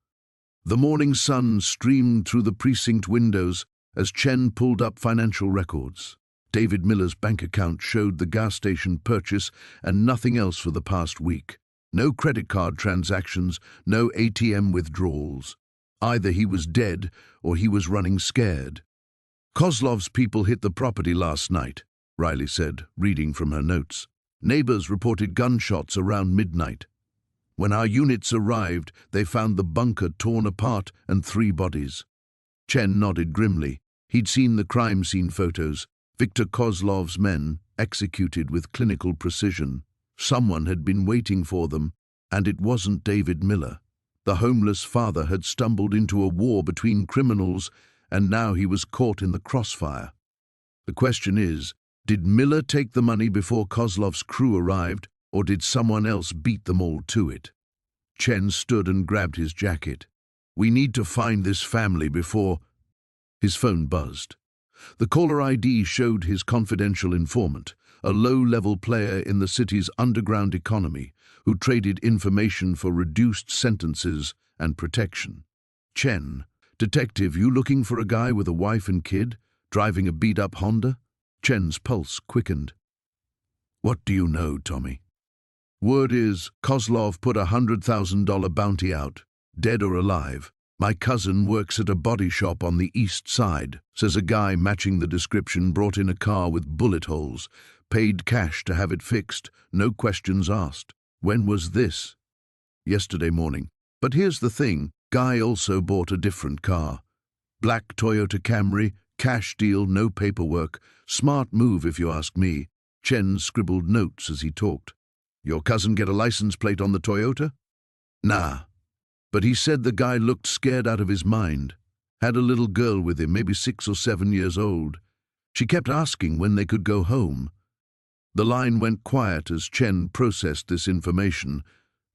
The morning sun streamed through the precinct windows, as Chen pulled up financial records. David Miller's bank account showed the gas station purchase and nothing else for the past week. No credit card transactions, no ATM withdrawals. Either he was dead or he was running scared. Kozlov's people hit the property last night, Riley said, reading from her notes. Neighbors reported gunshots around midnight. When our units arrived, they found the bunker torn apart and 3 bodies. Chen nodded grimly. He'd seen the crime scene photos. Viktor Kozlov's men, executed with clinical precision. Someone had been waiting for them, and it wasn't David Miller. The homeless father had stumbled into a war between criminals, and now he was caught in the crossfire. The question is, did Miller take the money before Kozlov's crew arrived, or did someone else beat them all to it? Chen stood and grabbed his jacket. We need to find this family before... His phone buzzed. The caller ID showed his confidential informant, a low-level player in the city's underground economy, who traded information for reduced sentences and protection. Chen, detective, you looking for a guy with a wife and kid, driving a beat-up Honda? Chen's pulse quickened. What do you know, Tommy? Word is, Kozlov put a $100,000 bounty out, dead or alive. My cousin works at a body shop on the east side, says a guy matching the description brought in a car with bullet holes, paid cash to have it fixed, no questions asked. When was this? Yesterday morning. But here's the thing, guy also bought a different car. Black Toyota Camry, cash deal, no paperwork. Smart move if you ask me. Chen scribbled notes as he talked. Your cousin get a license plate on the Toyota? Nah. But he said the guy looked scared out of his mind. Had a little girl with him, maybe 6 or 7 years old. She kept asking when they could go home. The line went quiet as Chen processed this information.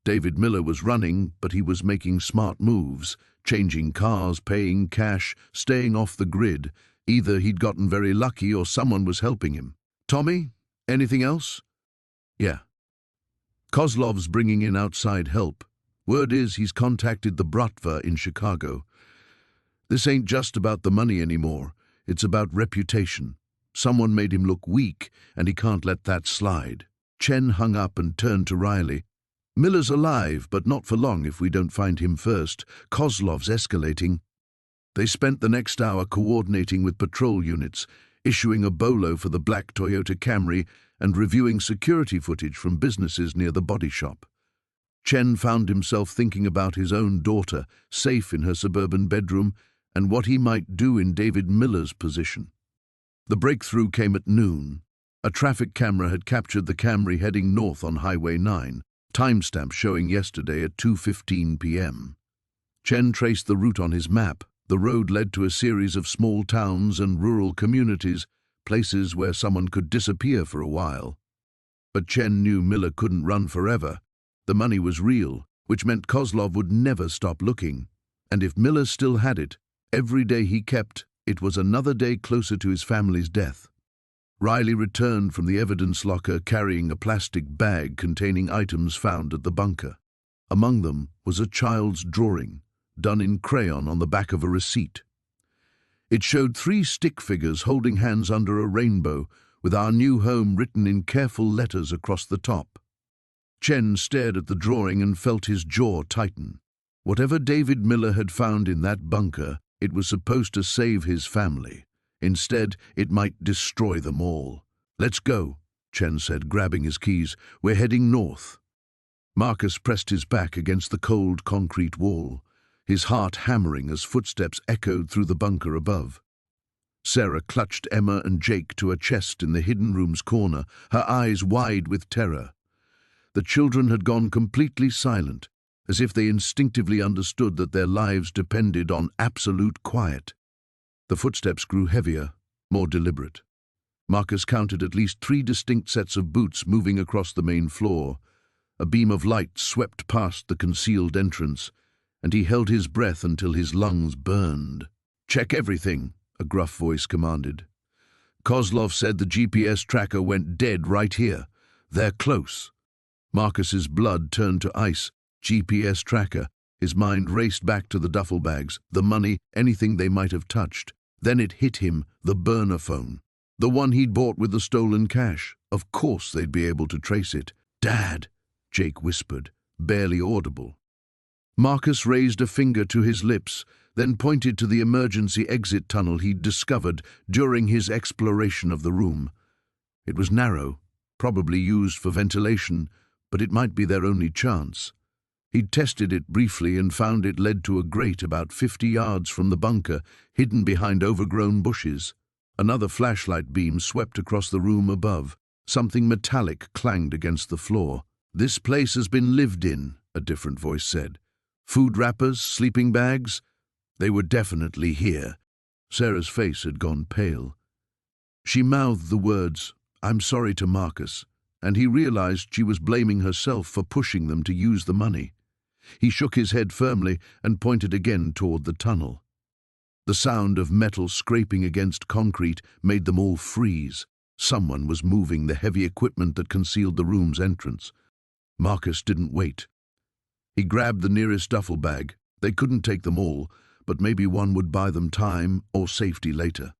David Miller was running, but he was making smart moves, changing cars, paying cash, staying off the grid. Either he'd gotten very lucky or someone was helping him. Tommy, anything else? Yeah. Kozlov's bringing in outside help. Word is he's contacted the Bratva in Chicago. This ain't just about the money anymore. It's about reputation. Someone made him look weak, and he can't let that slide. Chen hung up and turned to Riley. Miller's alive, but not for long if we don't find him first. Kozlov's escalating. They spent the next hour coordinating with patrol units, issuing a bolo for the black Toyota Camry, and reviewing security footage from businesses near the body shop. Chen found himself thinking about his own daughter, safe in her suburban bedroom, and what he might do in David Miller's position. The breakthrough came at noon. A traffic camera had captured the Camry heading north on Highway 9, timestamp showing yesterday at 2:15 p.m. Chen traced the route on his map. The road led to a series of small towns and rural communities, places where someone could disappear for a while. But Chen knew Miller couldn't run forever. The money was real, which meant Kozlov would never stop looking. And if Miller still had it, every day he kept, it was another day closer to his family's death. Riley returned from the evidence locker carrying a plastic bag containing items found at the bunker. Among them was a child's drawing, done in crayon on the back of a receipt. It showed 3 stick figures holding hands under a rainbow, with "Our new home" written in careful letters across the top. Chen stared at the drawing and felt his jaw tighten. Whatever David Miller had found in that bunker, it was supposed to save his family. Instead, it might destroy them all. Let's go, Chen said, grabbing his keys. We're heading north. Marcus pressed his back against the cold concrete wall, his heart hammering as footsteps echoed through the bunker above. Sarah clutched Emma and Jake to a chest in the hidden room's corner, her eyes wide with terror. The children had gone completely silent, as if they instinctively understood that their lives depended on absolute quiet. The footsteps grew heavier, more deliberate. Marcus counted at least 3 distinct sets of boots moving across the main floor. A beam of light swept past the concealed entrance, and he held his breath until his lungs burned. Check everything, a gruff voice commanded. Kozlov said the GPS tracker went dead right here. They're close. Marcus's blood turned to ice. GPS tracker. His mind raced back to the duffel bags, the money, anything they might have touched. Then it hit him, the burner phone. The one he'd bought with the stolen cash. Of course they'd be able to trace it. "Dad," Jake whispered, barely audible. Marcus raised a finger to his lips, then pointed to the emergency exit tunnel he'd discovered during his exploration of the room. It was narrow, probably used for ventilation, but it might be their only chance. He'd tested it briefly and found it led to a grate about 50 yards from the bunker, hidden behind overgrown bushes. Another flashlight beam swept across the room above. Something metallic clanged against the floor. "This place has been lived in," a different voice said. "Food wrappers, sleeping bags? They were definitely here." Sarah's face had gone pale. She mouthed the words, "I'm sorry," to Marcus, and he realized she was blaming herself for pushing them to use the money. He shook his head firmly and pointed again toward the tunnel. The sound of metal scraping against concrete made them all freeze. Someone was moving the heavy equipment that concealed the room's entrance. Marcus didn't wait. He grabbed the nearest duffel bag. They couldn't take them all, but maybe one would buy them time or safety later.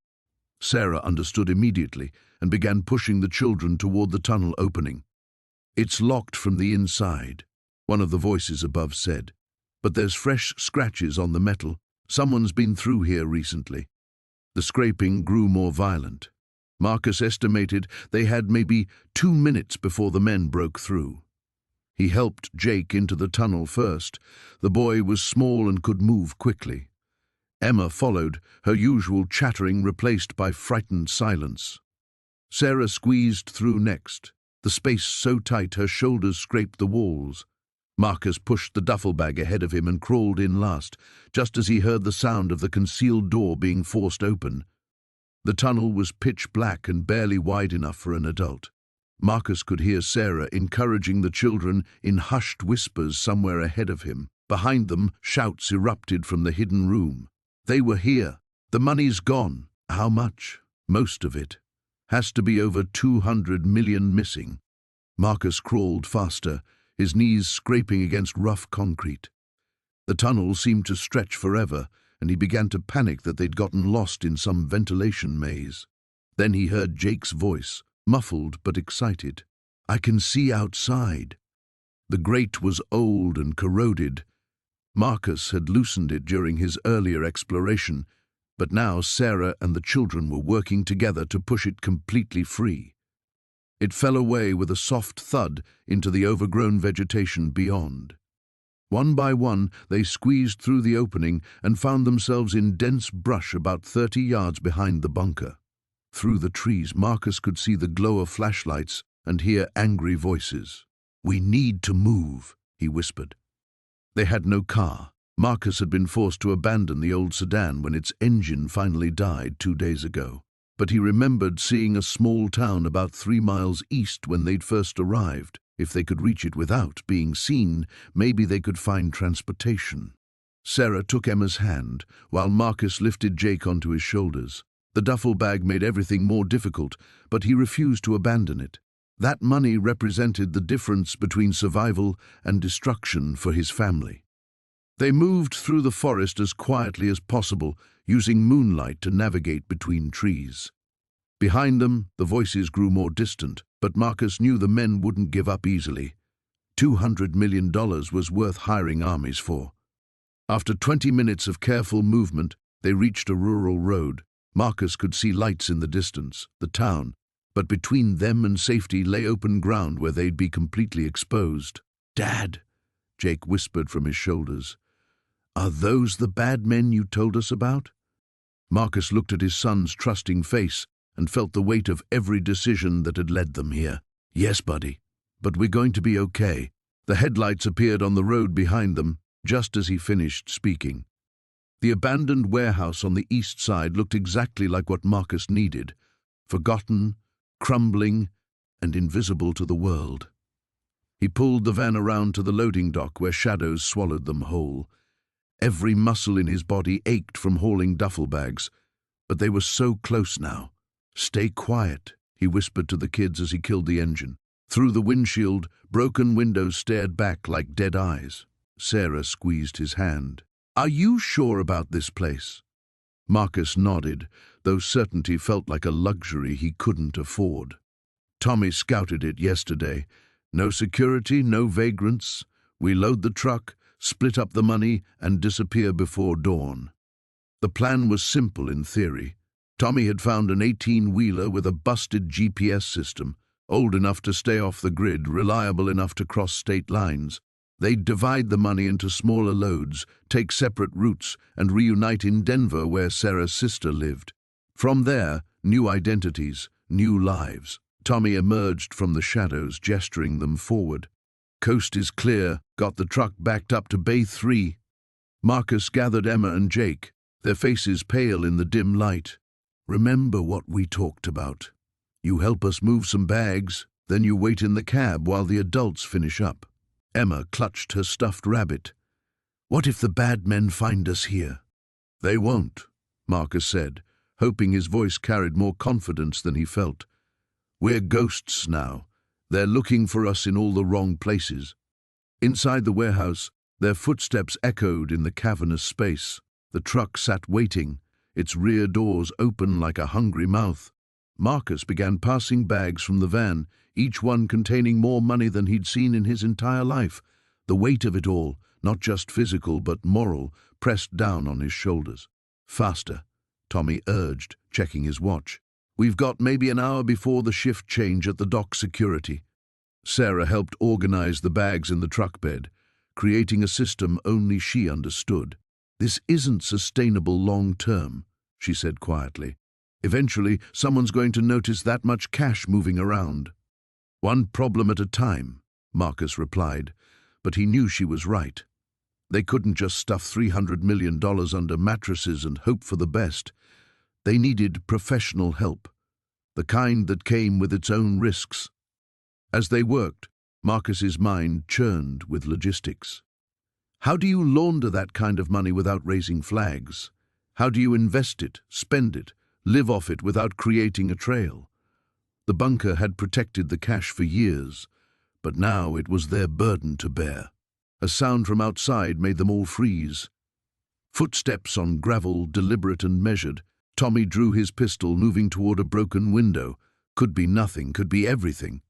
Sarah understood immediately and began pushing the children toward the tunnel opening. "It's locked from the inside," one of the voices above said. "But there's fresh scratches on the metal. Someone's been through here recently." The scraping grew more violent. Marcus estimated they had maybe 2 minutes before the men broke through. He helped Jake into the tunnel first. The boy was small and could move quickly. Emma followed, her usual chattering replaced by frightened silence. Sarah squeezed through next, the space so tight her shoulders scraped the walls. Marcus pushed the duffel bag ahead of him and crawled in last, just as he heard the sound of the concealed door being forced open. The tunnel was pitch black and barely wide enough for an adult. Marcus could hear Sarah encouraging the children in hushed whispers somewhere ahead of him. Behind them, shouts erupted from the hidden room. "They were here. The money's gone." "How much?" "Most of it. Has to be over 200 million missing." Marcus crawled faster, his knees scraping against rough concrete. The tunnel seemed to stretch forever, and he began to panic that they'd gotten lost in some ventilation maze. Then he heard Jake's voice, muffled but excited. "I can see outside." The grate was old and corroded. Marcus had loosened it during his earlier exploration, but now Sarah and the children were working together to push it completely free. It fell away with a soft thud into the overgrown vegetation beyond. One by one, they squeezed through the opening and found themselves in dense brush about 30 yards behind the bunker. Through the trees, Marcus could see the glow of flashlights and hear angry voices. "We need to move," he whispered. They had no car. Marcus had been forced to abandon the old sedan when its engine finally died 2 days ago. But he remembered seeing a small town about 3 miles east when they'd first arrived. If they could reach it without being seen, maybe they could find transportation. Sarah took Emma's hand, while Marcus lifted Jake onto his shoulders. The duffel bag made everything more difficult, but he refused to abandon it. That money represented the difference between survival and destruction for his family. They moved through the forest as quietly as possible, using moonlight to navigate between trees. Behind them, the voices grew more distant, but Marcus knew the men wouldn't give up easily. $200 million was worth hiring armies for. After 20 minutes of careful movement, they reached a rural road. Marcus could see lights in the distance, the town, but between them and safety lay open ground where they'd be completely exposed. "Dad," Jake whispered from his shoulders, "are those the bad men you told us about?" Marcus looked at his son's trusting face and felt the weight of every decision that had led them here. "Yes, buddy, but we're going to be okay." The headlights appeared on the road behind them, just as he finished speaking. The abandoned warehouse on the east side looked exactly like what Marcus needed, forgotten, crumbling, and invisible to the world. He pulled the van around to the loading dock where shadows swallowed them whole. Every muscle in his body ached from hauling duffel bags, but they were so close now. "Stay quiet," he whispered to the kids as he killed the engine. Through the windshield, broken windows stared back like dead eyes. Sarah squeezed his hand. "Are you sure about this place?" Marcus nodded, though certainty felt like a luxury he couldn't afford. Tommy scouted it yesterday. No security, no vagrants. We load the truck, split up the money, and disappear before dawn. The plan was simple in theory. Tommy had found an 18-wheeler with a busted GPS system, old enough to stay off the grid, reliable enough to cross state lines. They'd divide the money into smaller loads, take separate routes, and reunite in Denver where Sarah's sister lived. From there, new identities, new lives. Tommy emerged from the shadows, gesturing them forward. Coast is clear, got the truck backed up to Bay 3. Marcus gathered Emma and Jake, their faces pale in the dim light. Remember what we talked about. You help us move some bags, then you wait in the cab while the adults finish up. Emma clutched her stuffed rabbit. What if the bad men find us here? They won't, Marcus said, hoping his voice carried more confidence than he felt. We're ghosts now. They're looking for us in all the wrong places. Inside the warehouse, their footsteps echoed in the cavernous space. The truck sat waiting, its rear doors open like a hungry mouth. Marcus began passing bags from the van, each one containing more money than he'd seen in his entire life. The weight of it all, not just physical but moral, pressed down on his shoulders. Faster, Tommy urged, checking his watch. We've got maybe an hour before the shift change at the dock security. Sarah helped organize the bags in the truck bed, creating a system only she understood. This isn't sustainable long-term, she said quietly. Eventually, someone's going to notice that much cash moving around. One problem at a time, Marcus replied, but he knew she was right. They couldn't just stuff $300 million under mattresses and hope for the best. They needed professional help, the kind that came with its own risks. As they worked, Marcus's mind churned with logistics. How do you launder that kind of money without raising flags? How do you invest it, spend it, live off it without creating a trail? The bunker had protected the cash for years, but now it was their burden to bear. A sound from outside made them all freeze. Footsteps on gravel, deliberate and measured. Tommy drew his pistol, moving toward a broken window. Could be nothing, could be everything.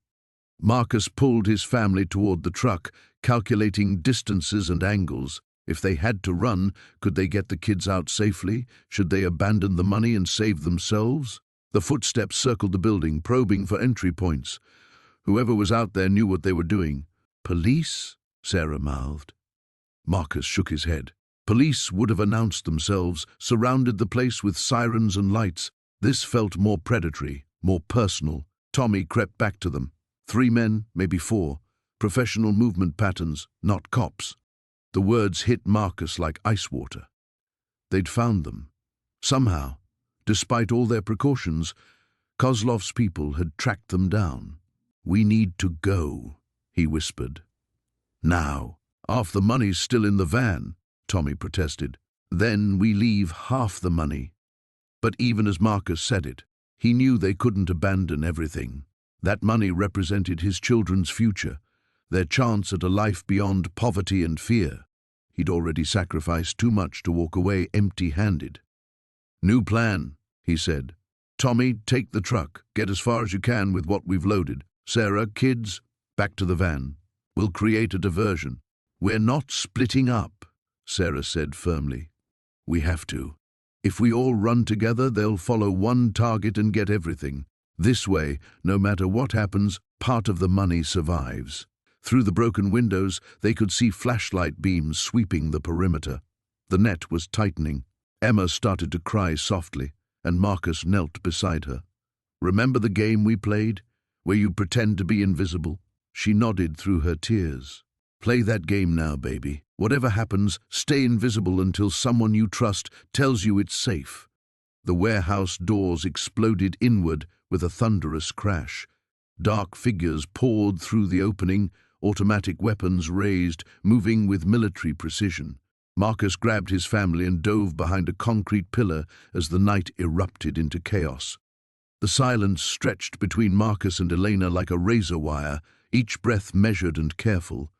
Marcus pulled his family toward the truck, calculating distances and angles. If they had to run, could they get the kids out safely? Should they abandon the money and save themselves? The footsteps circled the building, probing for entry points. Whoever was out there knew what they were doing. Police? Sarah mouthed. Marcus shook his head. Police would have announced themselves, surrounded the place with sirens and lights. This felt more predatory, more personal. Tommy crept back to them. 3 men, maybe 4. Professional movement patterns, not cops. The words hit Marcus like ice water. They'd found them. Somehow, despite all their precautions, Kozlov's people had tracked them down. We need to go, he whispered. Now. Half the money's still in the van, Tommy protested. Then we leave half the money. But even as Marcus said it, he knew they couldn't abandon everything. That money represented his children's future, their chance at a life beyond poverty and fear. He'd already sacrificed too much to walk away empty-handed. New plan, he said. Tommy, take the truck. Get as far as you can with what we've loaded. Sarah, kids, back to the van. We'll create a diversion. We're not splitting up, Sarah said firmly. We have to. If we all run together, they'll follow one target and get everything. This way, no matter what happens, part of the money survives. Through the broken windows, they could see flashlight beams sweeping the perimeter. The net was tightening. Emma started to cry softly, and Marcus knelt beside her. Remember the game we played, where you pretend to be invisible? She nodded through her tears. Play that game now, baby. Whatever happens, stay invisible until someone you trust tells you it's safe. The warehouse doors exploded inward with a thunderous crash. Dark figures poured through the opening, automatic weapons raised, moving with military precision. Marcus grabbed his family and dove behind a concrete pillar as the night erupted into chaos. The silence stretched between Marcus and Elena like a razor wire, each breath measured and careful.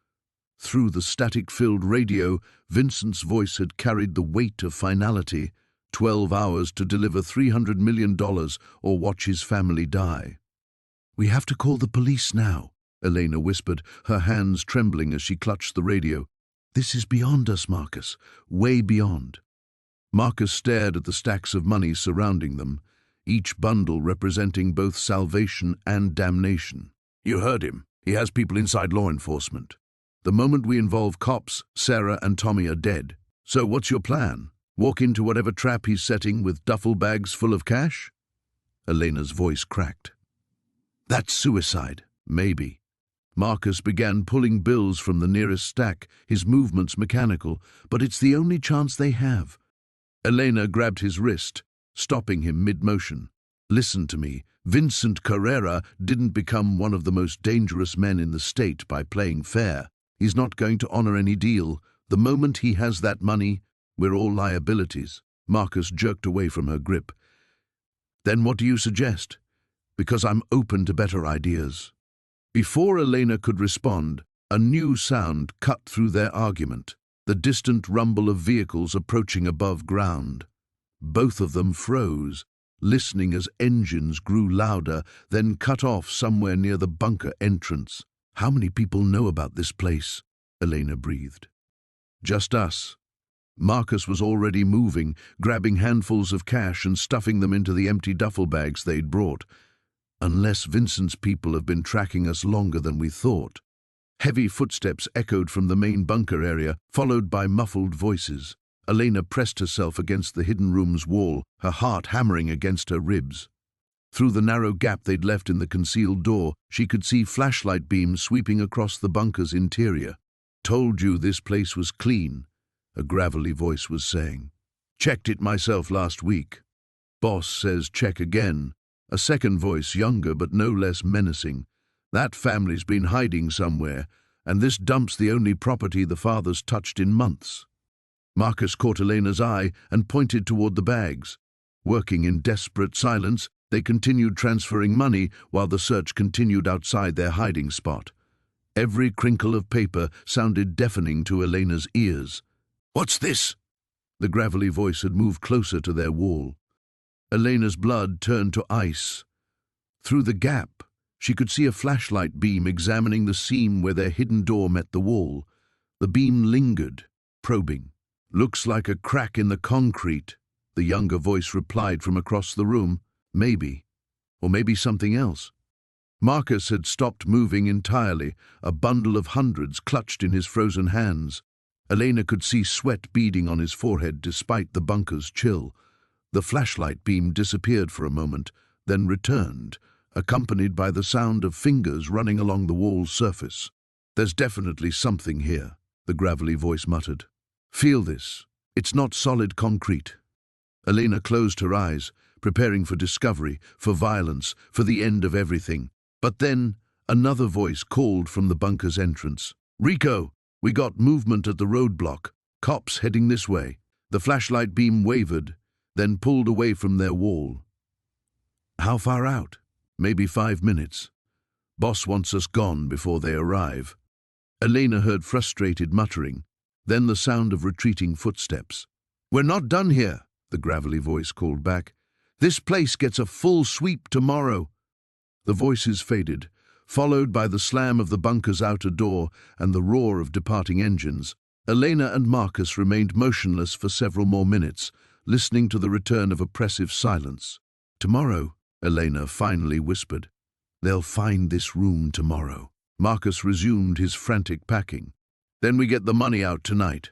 Through the static-filled radio, Vincent's voice had carried the weight of finality. 12 hours to deliver $300 million or watch his family die. "We have to call the police now," Elena whispered, her hands trembling as she clutched the radio. "This is beyond us, Marcus, way beyond." Marcus stared at the stacks of money surrounding them, each bundle representing both salvation and damnation. "You heard him. He has people inside law enforcement. The moment we involve cops, Sarah and Tommy are dead. So what's your plan? Walk into whatever trap he's setting with duffel bags full of cash?" Elena's voice cracked. "That's suicide, maybe." Marcus began pulling bills from the nearest stack, his movements mechanical, but it's the only chance they have. Elena grabbed his wrist, stopping him mid-motion. "Listen to me. Vincent Carrera didn't become one of the most dangerous men in the state by playing fair. He's not going to honor any deal. The moment he has that money, we're all liabilities." Marcus jerked away from her grip. "Then what do you suggest? Because I'm open to better ideas." Before Elena could respond, a new sound cut through their argument, the distant rumble of vehicles approaching above ground. Both of them froze, listening as engines grew louder, then cut off somewhere near the bunker entrance. "How many people know about this place?" Elena breathed. "Just us." Marcus was already moving, grabbing handfuls of cash and stuffing them into the empty duffel bags they'd brought. "Unless Vincent's people have been tracking us longer than we thought." Heavy footsteps echoed from the main bunker area, followed by muffled voices. Elena pressed herself against the hidden room's wall, her heart hammering against her ribs. Through the narrow gap they'd left in the concealed door, she could see flashlight beams sweeping across the bunker's interior. "Told you this place was clean," a gravelly voice was saying. "Checked it myself last week." "Boss says check again." A second voice, younger but no less menacing. "That family's been hiding somewhere, and this dump's the only property the father's touched in months." Marcus caught Elena's eye and pointed toward the bags. Working in desperate silence, they continued transferring money while the search continued outside their hiding spot. Every crinkle of paper sounded deafening to Elena's ears. "What's this?" The gravelly voice had moved closer to their wall. Elena's blood turned to ice. Through the gap, she could see a flashlight beam examining the seam where their hidden door met the wall. The beam lingered, probing. "Looks like a crack in the concrete," the younger voice replied from across the room. "Maybe. Or maybe something else." Marcus had stopped moving entirely, a bundle of hundreds clutched in his frozen hands. Elena could see sweat beading on his forehead despite the bunker's chill. The flashlight beam disappeared for a moment, then returned, accompanied by the sound of fingers running along the wall's surface. "There's definitely something here," the gravelly voice muttered. "Feel this. It's not solid concrete." Elena closed her eyes, preparing for discovery, for violence, for the end of everything. But then another voice called from the bunker's entrance. "Rico, we got movement at the roadblock. Cops heading this way." The flashlight beam wavered, then pulled away from their wall. "How far out?" "Maybe 5 minutes. Boss wants us gone before they arrive." Elena heard frustrated muttering, then the sound of retreating footsteps. "We're not done here," the gravelly voice called back. "This place gets a full sweep tomorrow." The voices faded, followed by the slam of the bunker's outer door and the roar of departing engines. Elena and Marcus remained motionless for several more minutes, listening to the return of oppressive silence. "Tomorrow," Elena finally whispered. "They'll find this room tomorrow." Marcus resumed his frantic packing. "Then we get the money out tonight."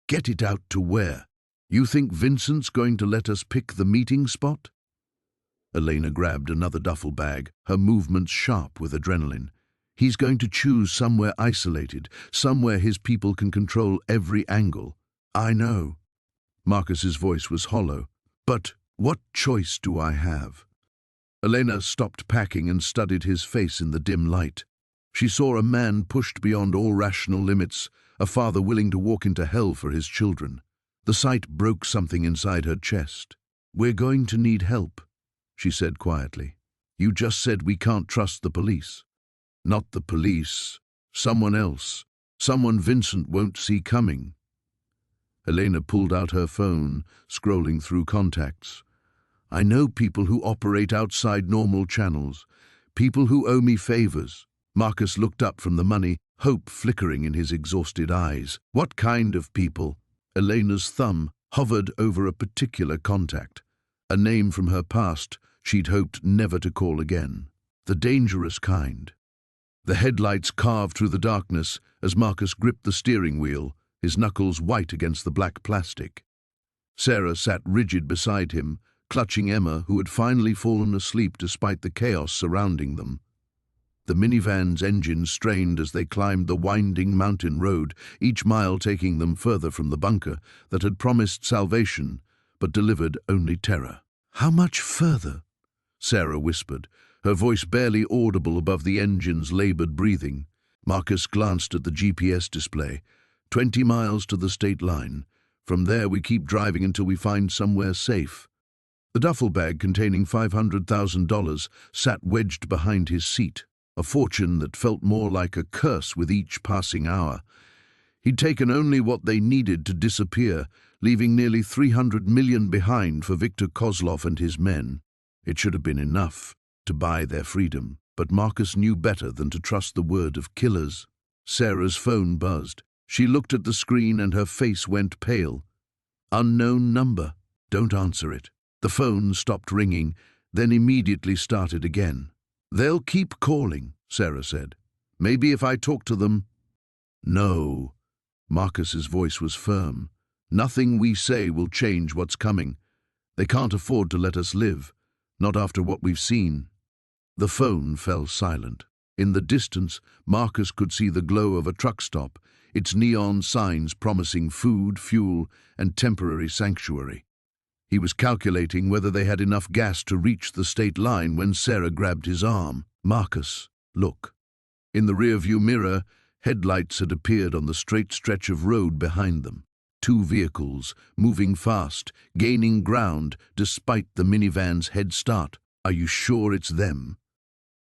"Get it out to where? You think Vincent's going to let us pick the meeting spot?" Elena grabbed another duffel bag, her movements sharp with adrenaline. "He's going to choose somewhere isolated, somewhere his people can control every angle." "I know." Marcus's voice was hollow. "But what choice do I have?" Elena stopped packing and studied his face in the dim light. She saw a man pushed beyond all rational limits, a father willing to walk into hell for his children. The sight broke something inside her chest. "We're going to need help," she said quietly. "You just said we can't trust the police." "Not the police. Someone else. Someone Vincent won't see coming." Elena pulled out her phone, scrolling through contacts. I know people who operate outside normal channels, people who owe me favors. Marcus looked up from the money, hope flickering in his exhausted eyes. What kind of people? Elena's thumb hovered over a particular contact, a name from her past she'd hoped never to call again. The dangerous kind. The headlights carved through the darkness as Marcus gripped the steering wheel, his knuckles white against the black plastic. Sarah sat rigid beside him, clutching Emma, who had finally fallen asleep despite the chaos surrounding them. The minivan's engine strained as they climbed the winding mountain road, each mile taking them further from the bunker that had promised salvation but delivered only terror. "How much further?" Sarah whispered, her voice barely audible above the engine's labored breathing. Marcus glanced at the GPS display. 20 miles to the state line. From there we keep driving until we find somewhere safe. The duffel bag containing $500,000 sat wedged behind his seat, a fortune that felt more like a curse with each passing hour. He'd taken only what they needed to disappear, leaving nearly 300 million behind for Viktor Kozlov and his men. It should have been enough to buy their freedom, but Marcus knew better than to trust the word of killers. Sarah's phone buzzed. She looked at the screen and her face went pale. "Unknown number. Don't answer it." The phone stopped ringing, then immediately started again. "They'll keep calling," Sarah said. "Maybe if I talk to them." "No." Marcus's voice was firm. "Nothing we say will change what's coming. They can't afford to let us live, not after what we've seen." The phone fell silent. In the distance, Marcus could see the glow of a truck stop, its neon signs promising food, fuel, and temporary sanctuary. He was calculating whether they had enough gas to reach the state line when Sarah grabbed his arm. "Marcus, look." In the rearview mirror, headlights had appeared on the straight stretch of road behind them. 2 vehicles, moving fast, gaining ground despite the minivan's head start. "Are you sure it's them?"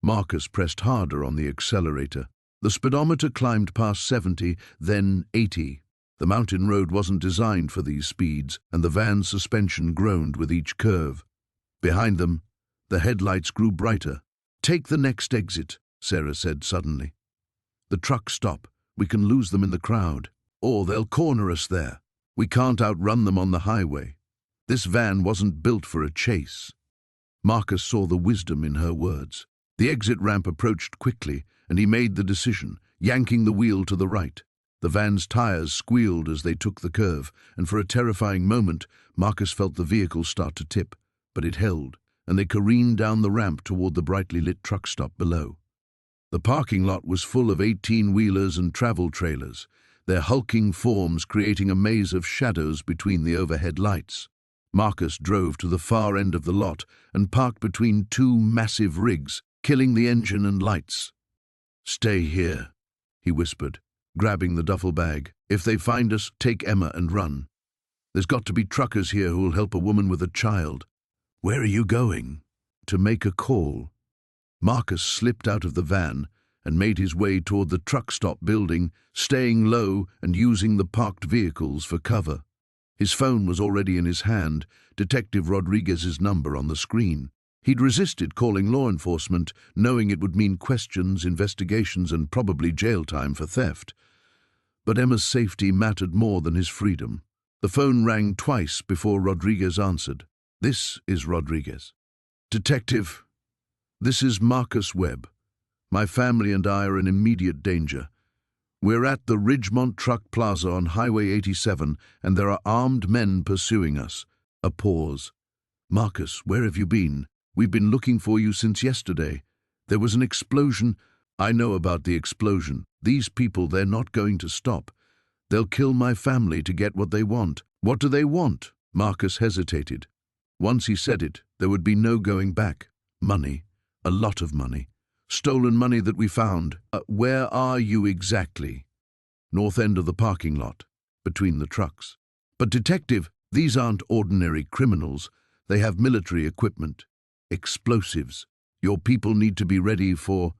Marcus pressed harder on the accelerator. The speedometer climbed past 70, then 80. The mountain road wasn't designed for these speeds, and the van's suspension groaned with each curve. Behind them, the headlights grew brighter. "Take the next exit," Sarah said suddenly. "The trucks stop. We can lose them in the crowd. Or they'll corner us there. We can't outrun them on the highway. This van wasn't built for a chase." Marcus saw the wisdom in her words. The exit ramp approached quickly, and he made the decision, yanking the wheel to the right. The van's tires squealed as they took the curve, and for a terrifying moment, Marcus felt the vehicle start to tip. But it held, and they careened down the ramp toward the brightly lit truck stop below. The parking lot was full of 18-wheelers and travel trailers, their hulking forms creating a maze of shadows between the overhead lights. Marcus drove to the far end of the lot and parked between 2 massive rigs, killing the engine and lights. "Stay here," he whispered, grabbing the duffel bag. "If they find us, take Emma and run. There's got to be truckers here who'll help a woman with a child." "Where are you going?" "To make a call." Marcus slipped out of the van and made his way toward the truck stop building, staying low and using the parked vehicles for cover. His phone was already in his hand, Detective Rodriguez's number on the screen. He'd resisted calling law enforcement, knowing it would mean questions, investigations, and probably jail time for theft. But Emma's safety mattered more than his freedom. The phone rang twice before Rodriguez answered. "This is Rodriguez." "Detective, this is Marcus Webb. My family and I are in immediate danger. We're at the Ridgemont Truck Plaza on Highway 87, and there are armed men pursuing us." A pause. "Marcus, where have you been? We've been looking for you since yesterday. There was an explosion." "I know about the explosion. These people, they're not going to stop. They'll kill my family to get what they want." "What do they want?" Marcus hesitated. Once he said it, there would be no going back. "Money. A lot of money. Stolen money that we found." "Where are you exactly?" "North end of the parking lot, between the trucks." "But detective, these aren't ordinary criminals. They have military equipment. Explosives. Your people need to be ready for—"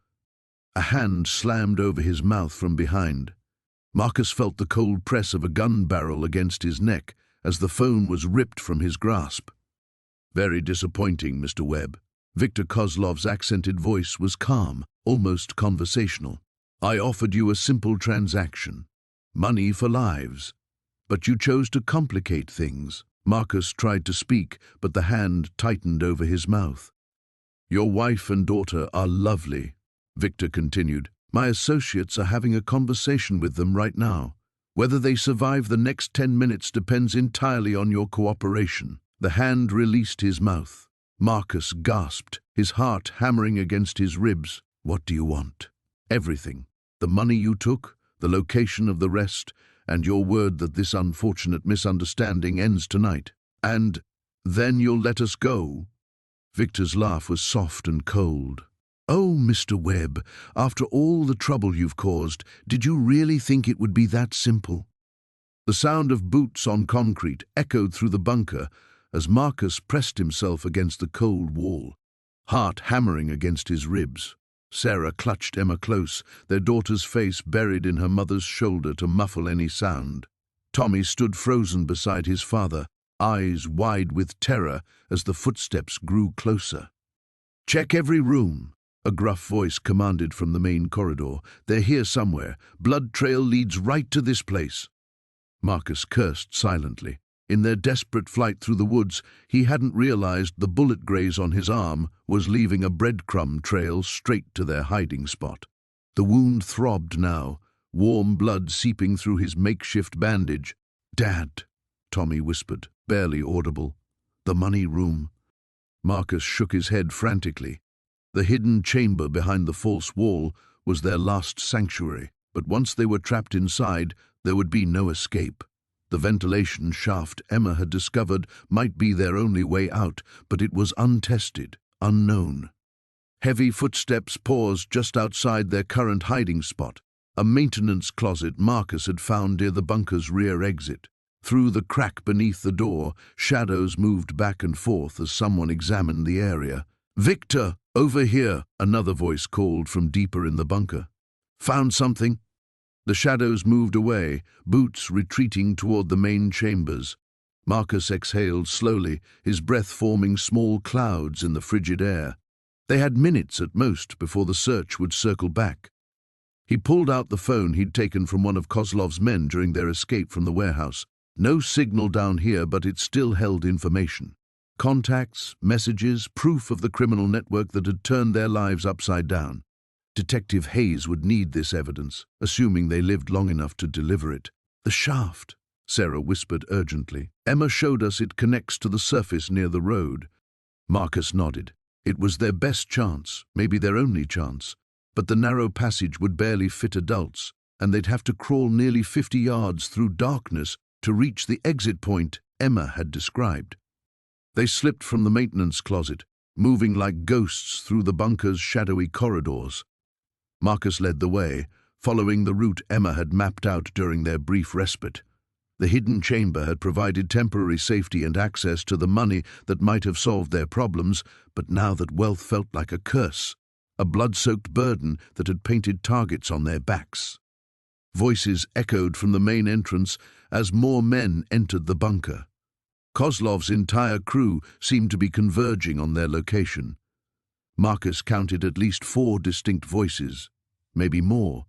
A hand slammed over his mouth from behind. Marcus felt the cold press of a gun barrel against his neck as the phone was ripped from his grasp. "Very disappointing, Mr. Webb." Victor Kozlov's accented voice was calm, almost conversational. "I offered you a simple transaction. Money for lives. But you chose to complicate things." Marcus tried to speak, but the hand tightened over his mouth. "Your wife and daughter are lovely," Victor continued. "My associates are having a conversation with them right now. Whether they survive the next 10 minutes depends entirely on your cooperation." The hand released his mouth. Marcus gasped, his heart hammering against his ribs. "What do you want?" "Everything. The money you took, the location of the rest, and your word that this unfortunate misunderstanding ends tonight. And then you'll let us go?" Victor's laugh was soft and cold. "Oh, Mr. Webb, after all the trouble you've caused, did you really think it would be that simple?" The sound of boots on concrete echoed through the bunker as Marcus pressed himself against the cold wall, heart hammering against his ribs. Sarah clutched Emma close, their daughter's face buried in her mother's shoulder to muffle any sound. Tommy stood frozen beside his father, eyes wide with terror as the footsteps grew closer. "Check every room," a gruff voice commanded from the main corridor. "They're here somewhere. Blood trail leads right to this place." Marcus cursed silently. In their desperate flight through the woods, he hadn't realized the bullet graze on his arm was leaving a breadcrumb trail straight to their hiding spot. The wound throbbed now, warm blood seeping through his makeshift bandage. "Dad," Tommy whispered, barely audible. "The money room." Marcus shook his head frantically. The hidden chamber behind the false wall was their last sanctuary, but once they were trapped inside, there would be no escape. The ventilation shaft Emma had discovered might be their only way out, but it was untested, unknown. Heavy footsteps paused just outside their current hiding spot, a maintenance closet Marcus had found near the bunker's rear exit. Through the crack beneath the door, shadows moved back and forth as someone examined the area. "Victor, over here," another voice called from deeper in the bunker. "Found something?" The shadows moved away, boots retreating toward the main chambers. Marcus exhaled slowly, his breath forming small clouds in the frigid air. They had minutes at most before the search would circle back. He pulled out the phone he'd taken from one of Kozlov's men during their escape from the warehouse. No signal down here, but it still held information. Contacts, messages, proof of the criminal network that had turned their lives upside down. Detective Hayes would need this evidence, assuming they lived long enough to deliver it. "The shaft," Sarah whispered urgently. "Emma showed us it connects to the surface near the road." Marcus nodded. It was their best chance, maybe their only chance, but the narrow passage would barely fit adults, and they'd have to crawl nearly 50 yards through darkness to reach the exit point Emma had described. They slipped from the maintenance closet, moving like ghosts through the bunker's shadowy corridors. Marcus led the way, following the route Emma had mapped out during their brief respite. The hidden chamber had provided temporary safety and access to the money that might have solved their problems, but now that wealth felt like a curse, a blood-soaked burden that had painted targets on their backs. Voices echoed from the main entrance as more men entered the bunker. Kozlov's entire crew seemed to be converging on their location. Marcus counted at least 4 distinct voices, maybe more.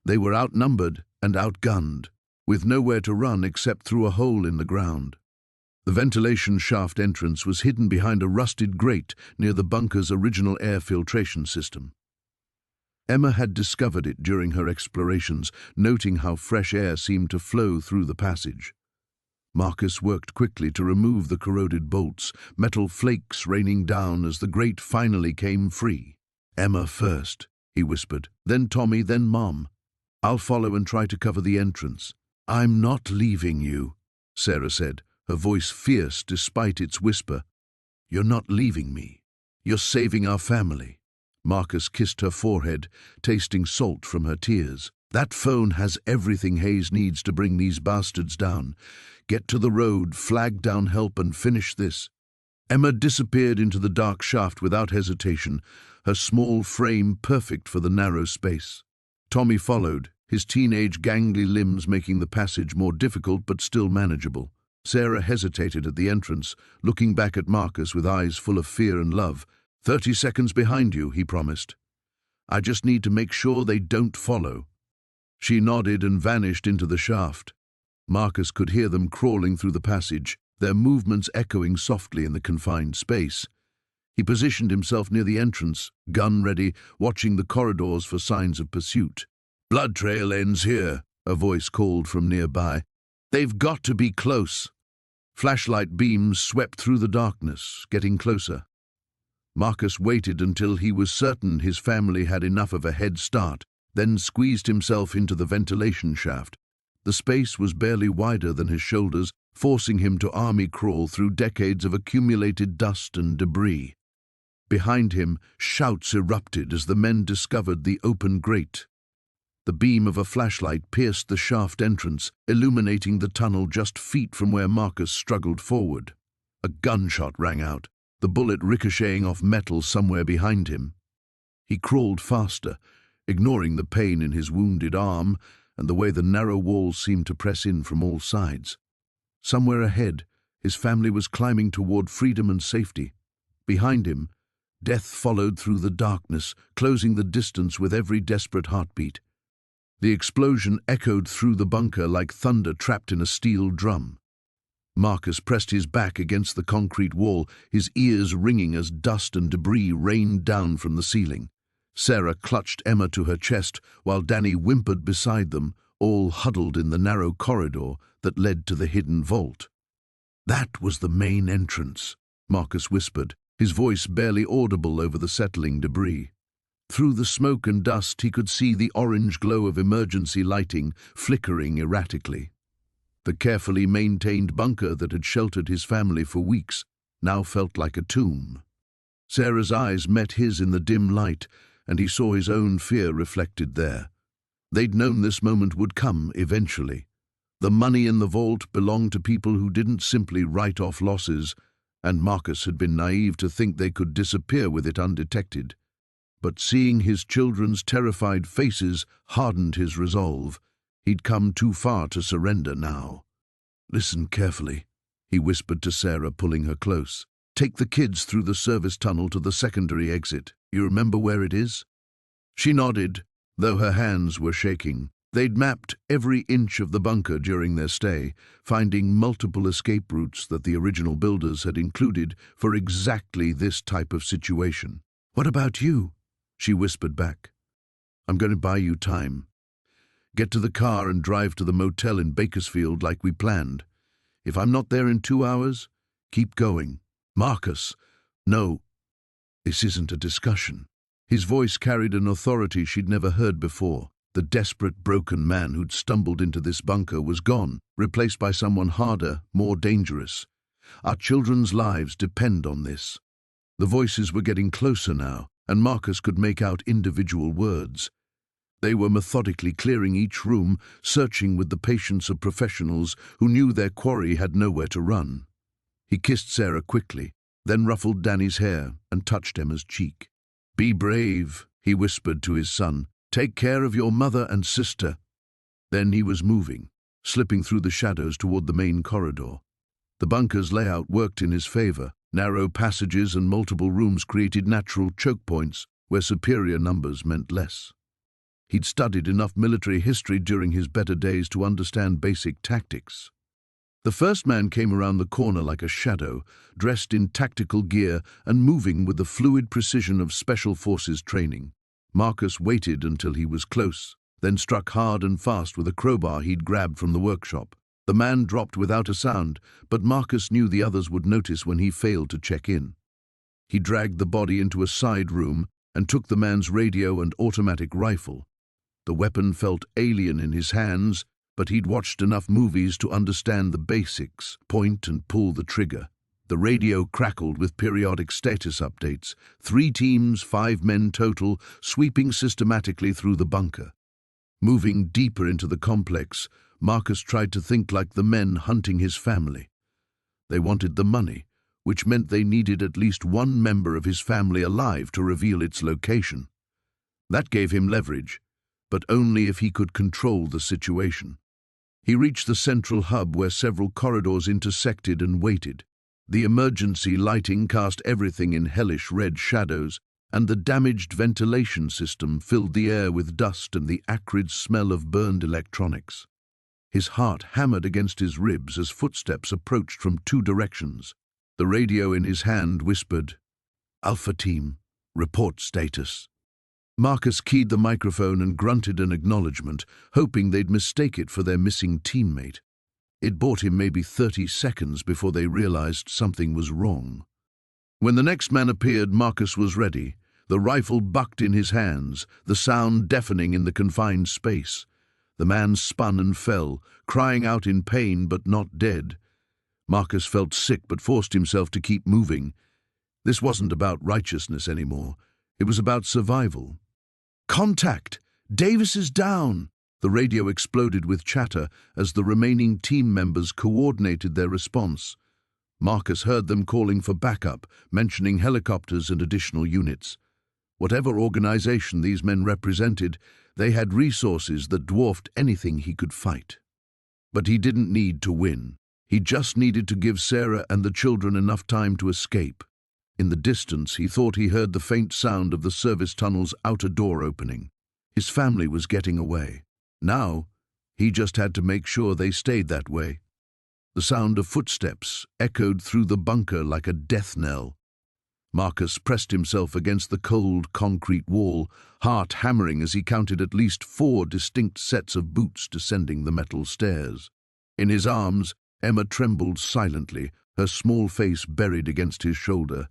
They were outnumbered and outgunned, with nowhere to run except through a hole in the ground. The ventilation shaft entrance was hidden behind a rusted grate near the bunker's original air filtration system. Emma had discovered it during her explorations, noting how fresh air seemed to flow through the passage. Marcus worked quickly to remove the corroded bolts, metal flakes raining down as the grate finally came free. "Emma first," he whispered. "Then Tommy, then Mom. I'll follow and try to cover the entrance." "I'm not leaving you," Sarah said, her voice fierce despite its whisper. "You're not leaving me. You're saving our family." Marcus kissed her forehead, tasting salt from her tears. "That phone has everything Hayes needs to bring these bastards down. Get to the road, flag down help, and finish this." Emma disappeared into the dark shaft without hesitation, her small frame perfect for the narrow space. Tommy followed, his teenage gangly limbs making the passage more difficult but still manageable. Sarah hesitated at the entrance, looking back at Marcus with eyes full of fear and love. 30 seconds behind you, he promised. I just need to make sure they don't follow. She nodded and vanished into the shaft. Marcus could hear them crawling through the passage, their movements echoing softly in the confined space. He positioned himself near the entrance, gun ready, watching the corridors for signs of pursuit. Blood trail ends here, a voice called from nearby. They've got to be close. Flashlight beams swept through the darkness, getting closer. Marcus waited until he was certain his family had enough of a head start, then squeezed himself into the ventilation shaft. The space was barely wider than his shoulders, forcing him to army crawl through decades of accumulated dust and debris. Behind him, shouts erupted as the men discovered the open grate. The beam of a flashlight pierced the shaft entrance, illuminating the tunnel just feet from where Marcus struggled forward. A gunshot rang out, the bullet ricocheting off metal somewhere behind him. He crawled faster, ignoring the pain in his wounded arm and the way the narrow walls seemed to press in from all sides. Somewhere ahead, his family was climbing toward freedom and safety. Behind him, death followed through the darkness, closing the distance with every desperate heartbeat. The explosion echoed through the bunker like thunder trapped in a steel drum. Marcus pressed his back against the concrete wall, his ears ringing as dust and debris rained down from the ceiling. Sarah clutched Emma to her chest while Danny whimpered beside them, all huddled in the narrow corridor that led to the hidden vault. That was the main entrance, Marcus whispered, his voice barely audible over the settling debris. Through the smoke and dust he could see the orange glow of emergency lighting flickering erratically. The carefully maintained bunker that had sheltered his family for weeks now felt like a tomb. Sarah's eyes met his in the dim light, and he saw his own fear reflected there. They'd known this moment would come eventually. The money in the vault belonged to people who didn't simply write off losses, and Marcus had been naive to think they could disappear with it undetected. But seeing his children's terrified faces hardened his resolve. He'd come too far to surrender now. Listen carefully, he whispered to Sarah, pulling her close. Take the kids through the service tunnel to the secondary exit. You remember where it is? She nodded, though her hands were shaking. They'd mapped every inch of the bunker during their stay, finding multiple escape routes that the original builders had included for exactly this type of situation. What about you? She whispered back. I'm going to buy you time. Get to the car and drive to the motel in Bakersfield like we planned. If I'm not there in 2 hours, keep going. Marcus, no, this isn't a discussion. His voice carried an authority she'd never heard before. The desperate, broken man who'd stumbled into this bunker was gone, replaced by someone harder, more dangerous. Our children's lives depend on this. The voices were getting closer now, and Marcus could make out individual words. They were methodically clearing each room, searching with the patience of professionals who knew their quarry had nowhere to run. He kissed Sarah quickly, then ruffled Danny's hair and touched Emma's cheek. Be brave, he whispered to his son. Take care of your mother and sister. Then he was moving, slipping through the shadows toward the main corridor. The bunker's layout worked in his favor. Narrow passages and multiple rooms created natural choke points where superior numbers meant less. He'd studied enough military history during his better days to understand basic tactics. The first man came around the corner like a shadow, dressed in tactical gear and moving with the fluid precision of Special Forces training. Marcus waited until he was close, then struck hard and fast with a crowbar he'd grabbed from the workshop. The man dropped without a sound, but Marcus knew the others would notice when he failed to check in. He dragged the body into a side room and took the man's radio and automatic rifle. The weapon felt alien in his hands, but he'd watched enough movies to understand the basics, point and pull the trigger. The radio crackled with periodic status updates. 3 teams, 5 men total, sweeping systematically through the bunker. Moving deeper into the complex, Marcus tried to think like the men hunting his family. They wanted the money, which meant they needed at least one member of his family alive to reveal its location. That gave him leverage, but only if he could control the situation. He reached the central hub where several corridors intersected and waited. The emergency lighting cast everything in hellish red shadows, and the damaged ventilation system filled the air with dust and the acrid smell of burned electronics. His heart hammered against his ribs as footsteps approached from two directions. The radio in his hand whispered, "Alpha Team, report status." Marcus keyed the microphone and grunted an acknowledgement, hoping they'd mistake it for their missing teammate. It bought him maybe 30 seconds before they realized something was wrong. When the next man appeared, Marcus was ready. The rifle bucked in his hands, the sound deafening in the confined space. The man spun and fell, crying out in pain but not dead. Marcus felt sick but forced himself to keep moving. This wasn't about righteousness anymore. It was about survival. "Contact! Davis is down!" The radio exploded with chatter as the remaining team members coordinated their response. Marcus heard them calling for backup, mentioning helicopters and additional units. Whatever organization these men represented, they had resources that dwarfed anything he could fight. But he didn't need to win. He just needed to give Sarah and the children enough time to escape. In the distance, he thought he heard the faint sound of the service tunnel's outer door opening. His family was getting away. Now, he just had to make sure they stayed that way. The sound of footsteps echoed through the bunker like a death knell. Marcus pressed himself against the cold concrete wall, heart hammering as he counted at least 4 distinct sets of boots descending the metal stairs. In his arms, Emma trembled silently, her small face buried against his shoulder.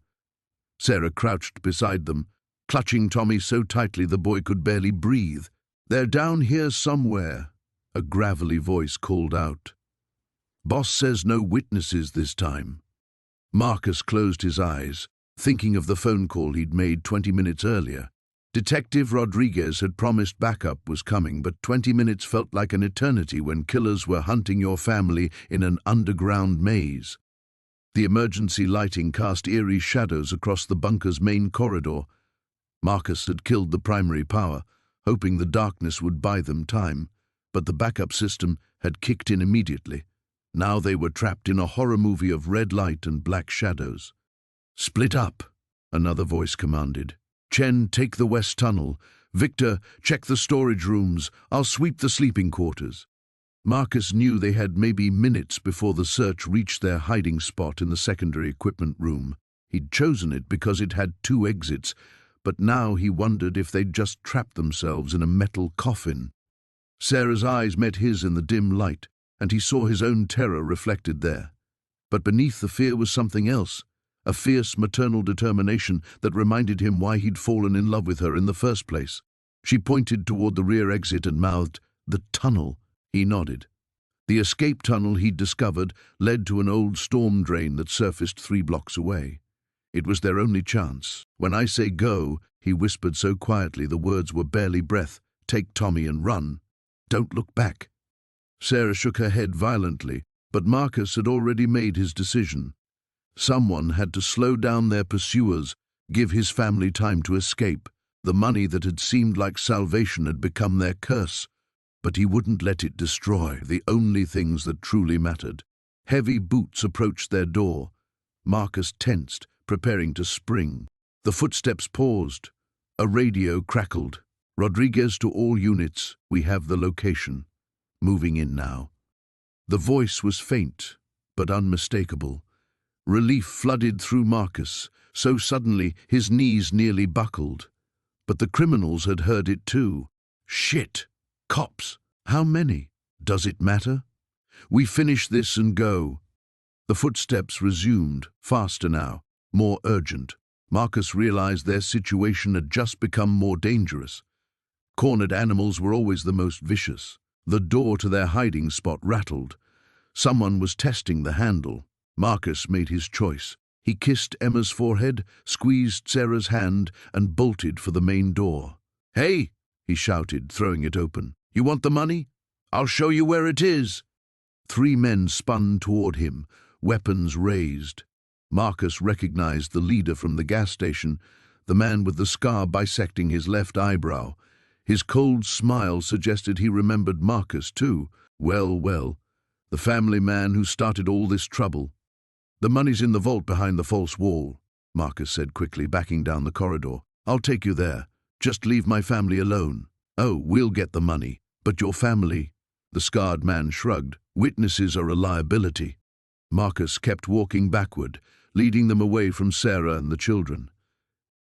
Sarah crouched beside them, clutching Tommy so tightly the boy could barely breathe. "They're down here somewhere," a gravelly voice called out. "Boss says no witnesses this time." Marcus closed his eyes, thinking of the phone call he'd made 20 minutes earlier. Detective Rodriguez had promised backup was coming, but 20 minutes felt like an eternity when killers were hunting your family in an underground maze. The emergency lighting cast eerie shadows across the bunker's main corridor. Marcus had killed the primary power, hoping the darkness would buy them time, but the backup system had kicked in immediately. Now they were trapped in a horror movie of red light and black shadows. "Split up," another voice commanded. "Chen, take the west tunnel. Victor, check the storage rooms. I'll sweep the sleeping quarters." Marcus knew they had maybe minutes before the search reached their hiding spot in the secondary equipment room. He'd chosen it because it had 2 exits, but now he wondered if they'd just trapped themselves in a metal coffin. Sarah's eyes met his in the dim light, and he saw his own terror reflected there. But beneath the fear was something else, a fierce maternal determination that reminded him why he'd fallen in love with her in the first place. She pointed toward the rear exit and mouthed, "The tunnel." He nodded. The escape tunnel he'd discovered led to an old storm drain that surfaced 3 blocks away. It was their only chance. "When I say go," he whispered so quietly the words were barely breath, "take Tommy and run. Don't look back." Sarah shook her head violently, but Marcus had already made his decision. Someone had to slow down their pursuers, give his family time to escape. The money that had seemed like salvation had become their curse, but he wouldn't let it destroy the only things that truly mattered. Heavy boots approached their door. Marcus tensed, preparing to spring. The footsteps paused. A radio crackled. "Rodriguez to all units, we have the location. Moving in now." The voice was faint, but unmistakable. Relief flooded through Marcus, so suddenly his knees nearly buckled. But the criminals had heard it too. "Shit! Cops! How many? Does it matter? We finish this and go." The footsteps resumed, faster now, more urgent. Marcus realized their situation had just become more dangerous. Cornered animals were always the most vicious. The door to their hiding spot rattled. Someone was testing the handle. Marcus made his choice. He kissed Emma's forehead, squeezed Sarah's hand, and bolted for the main door. "Hey!" he shouted, throwing it open. "You want the money? I'll show you where it is." 3 men spun toward him, weapons raised. Marcus recognized the leader from the gas station, the man with the scar bisecting his left eyebrow. His cold smile suggested he remembered Marcus too. Well, well, the family man who started all this trouble. The money's in the vault behind the false wall, Marcus said quickly, backing down the corridor. I'll take you there. Just leave my family alone. Oh, we'll get the money. But your family? The scarred man shrugged. Witnesses are a liability. Marcus kept walking backward, leading them away from Sarah and the children.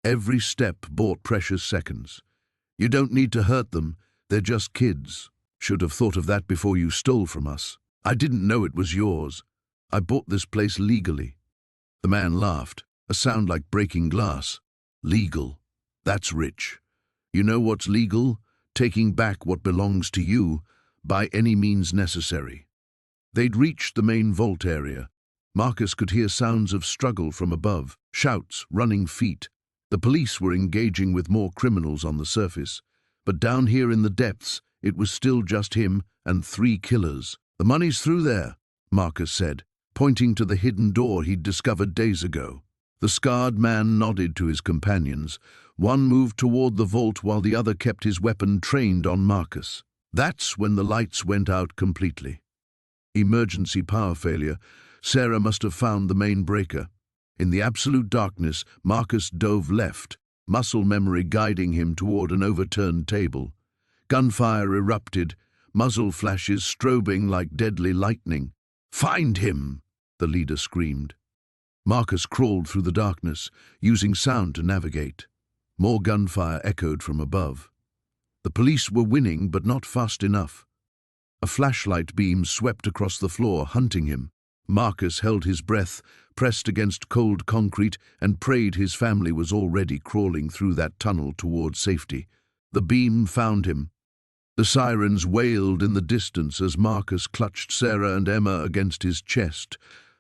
Every step bought precious seconds. You don't need to hurt them. They're just kids. Should have thought of that before you stole from us. I didn't know it was yours. I bought this place legally. The man laughed, a sound like breaking glass. Legal. That's rich. You know what's legal? Taking back what belongs to you by any means necessary. They'd reached the main vault area. Marcus could hear sounds of struggle from above, shouts, running feet. The police were engaging with more criminals on the surface, but down here in the depths, it was still just him and 3 killers. The money's through there, Marcus said, pointing to the hidden door he'd discovered days ago. The scarred man nodded to his companions. One moved toward the vault while the other kept his weapon trained on Marcus. That's when the lights went out completely. Emergency power failure. Sarah must have found the main breaker. In the absolute darkness, Marcus dove left, muscle memory guiding him toward an overturned table. Gunfire erupted, muzzle flashes strobing like deadly lightning. "Find him!" the leader screamed. Marcus crawled through the darkness, using sound to navigate. More gunfire echoed from above. The police were winning, but not fast enough. A flashlight beam swept across the floor, hunting him. Marcus held his breath, pressed against cold concrete, and prayed his family was already crawling through that tunnel toward safety. The beam found him. The sirens wailed in the distance as Marcus clutched Sarah and Emma against his chest,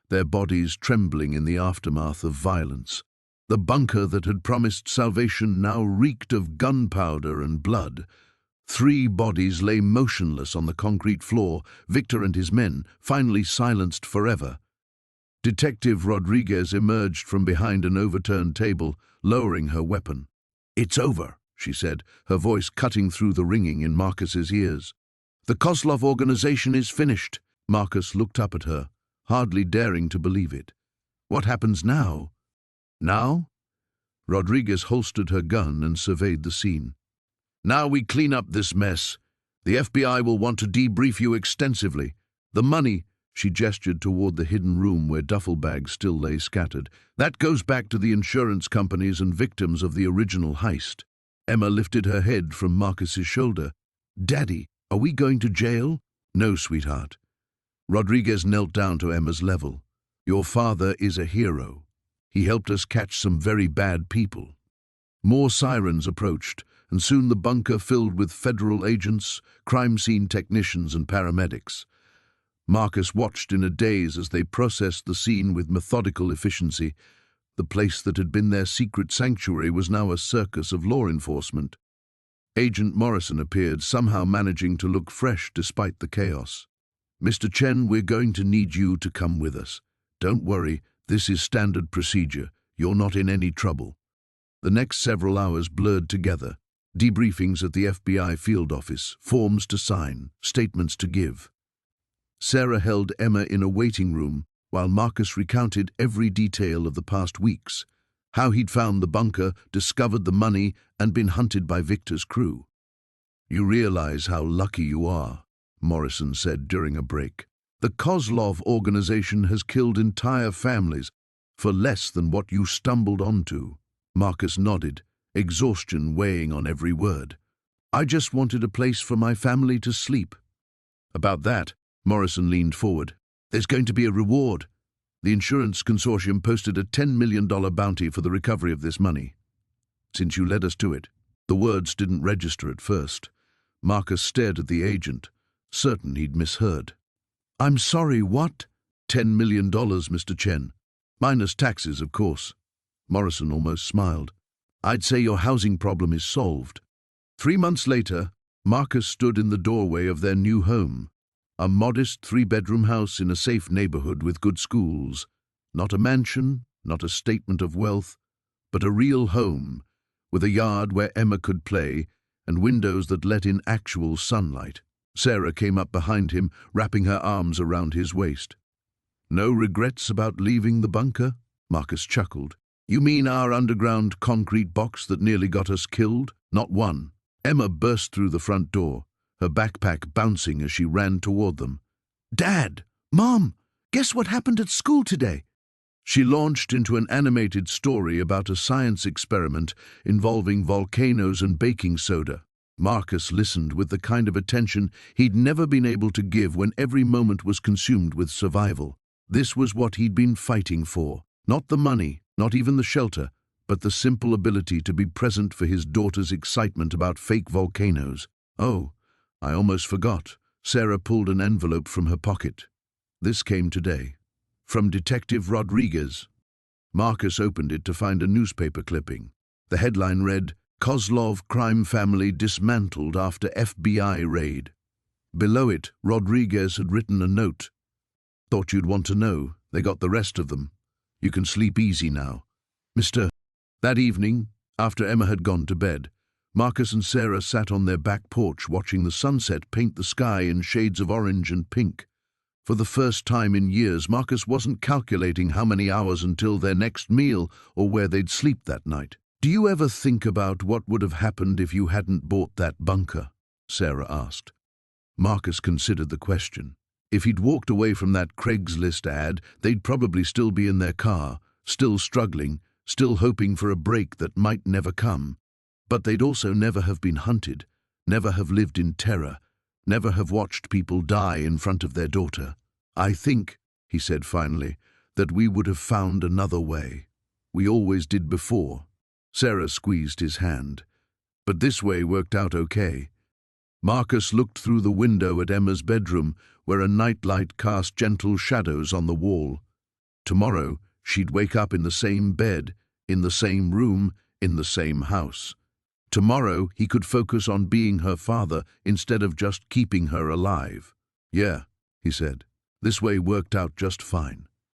their bodies trembling in the aftermath of violence. The bunker that had promised salvation now reeked of gunpowder and blood. 3 bodies lay motionless on the concrete floor, Victor and his men, finally silenced forever. Detective Rodriguez emerged from behind an overturned table, lowering her weapon. "It's over," she said, her voice cutting through the ringing in Marcus's ears. "The Kozlov organization is finished." Marcus looked up at her, hardly daring to believe it. "What happens now?" "Now?" Rodriguez holstered her gun and surveyed the scene. "Now we clean up this mess. The FBI will want to debrief you extensively. The money," she gestured toward the hidden room where duffel bags still lay scattered, "that goes back to the insurance companies and victims of the original heist." Emma lifted her head from Marcus's shoulder. "Daddy, are we going to jail?" "No, sweetheart." Rodriguez knelt down to Emma's level. "Your father is a hero. He helped us catch some very bad people." More sirens approached, and soon the bunker filled with federal agents, crime scene technicians, and paramedics. Marcus watched in a daze as they processed the scene with methodical efficiency. The place that had been their secret sanctuary was now a circus of law enforcement. Agent Morrison appeared, somehow managing to look fresh despite the chaos. "Mr. Chen, we're going to need you to come with us. Don't worry, this is standard procedure. You're not in any trouble." The next several hours blurred together. Debriefings at the FBI field office, forms to sign, statements to give. Sarah held Emma in a waiting room while Marcus recounted every detail of the past weeks, how he'd found the bunker, discovered the money, and been hunted by Victor's crew. "You realize how lucky you are," Morrison said during a break. "The Kozlov organization has killed entire families for less than what you stumbled onto." Marcus nodded, exhaustion weighing on every word. "I just wanted a place for my family to sleep." About that, Morrison leaned forward. "There's going to be a reward. The insurance consortium posted a $10 million bounty for the recovery of this money. Since you led us to it." The words didn't register at first. Marcus stared at the agent, certain he'd misheard. "I'm sorry, what?" $10 million, Mr. Chen. Minus taxes, of course." Morrison almost smiled. "I'd say your housing problem is solved." 3 months later, Marcus stood in the doorway of their new home, a modest 3-bedroom house in a safe neighborhood with good schools. Not a mansion, not a statement of wealth, but a real home, with a yard where Emma could play and windows that let in actual sunlight. Sarah came up behind him, wrapping her arms around his waist. "No regrets about leaving the bunker?" Marcus chuckled. "You mean our underground concrete box that nearly got us killed?" "Not one." Emma burst through the front door, her backpack bouncing as she ran toward them. "Dad! Mom! Guess what happened at school today?" She launched into an animated story about a science experiment involving volcanoes and baking soda. Marcus listened with the kind of attention he'd never been able to give when every moment was consumed with survival. This was what he'd been fighting for. Not the money, not even the shelter, but the simple ability to be present for his daughter's excitement about fake volcanoes. "Oh, I almost forgot." Sarah pulled an envelope from her pocket. "This came today. From Detective Rodriguez." Marcus opened it to find a newspaper clipping. The headline read, "Kozlov crime family dismantled after FBI raid." Below it, Rodriguez had written a note. "Thought you'd want to know. They got the rest of them. You can sleep easy now. Mr." That evening, after Emma had gone to bed, Marcus and Sarah sat on their back porch watching the sunset paint the sky in shades of orange and pink. For the first time in years, Marcus wasn't calculating how many hours until their next meal or where they'd sleep that night. "Do you ever think about what would have happened if you hadn't bought that bunker?" Sarah asked. Marcus considered the question. If he'd walked away from that Craigslist ad, they'd probably still be in their car, still struggling, still hoping for a break that might never come. But they'd also never have been hunted, never have lived in terror, never have watched people die in front of their daughter. "I think," he said finally, "that we would have found another way. We always did before." Sarah squeezed his hand. "But this way worked out okay." Marcus looked through the window at Emma's bedroom, where a nightlight cast gentle shadows on the wall. Tomorrow, she'd wake up in the same bed, in the same room, in the same house. Tomorrow, he could focus on being her father instead of just keeping her alive. "Yeah," he said, "this way worked out just fine."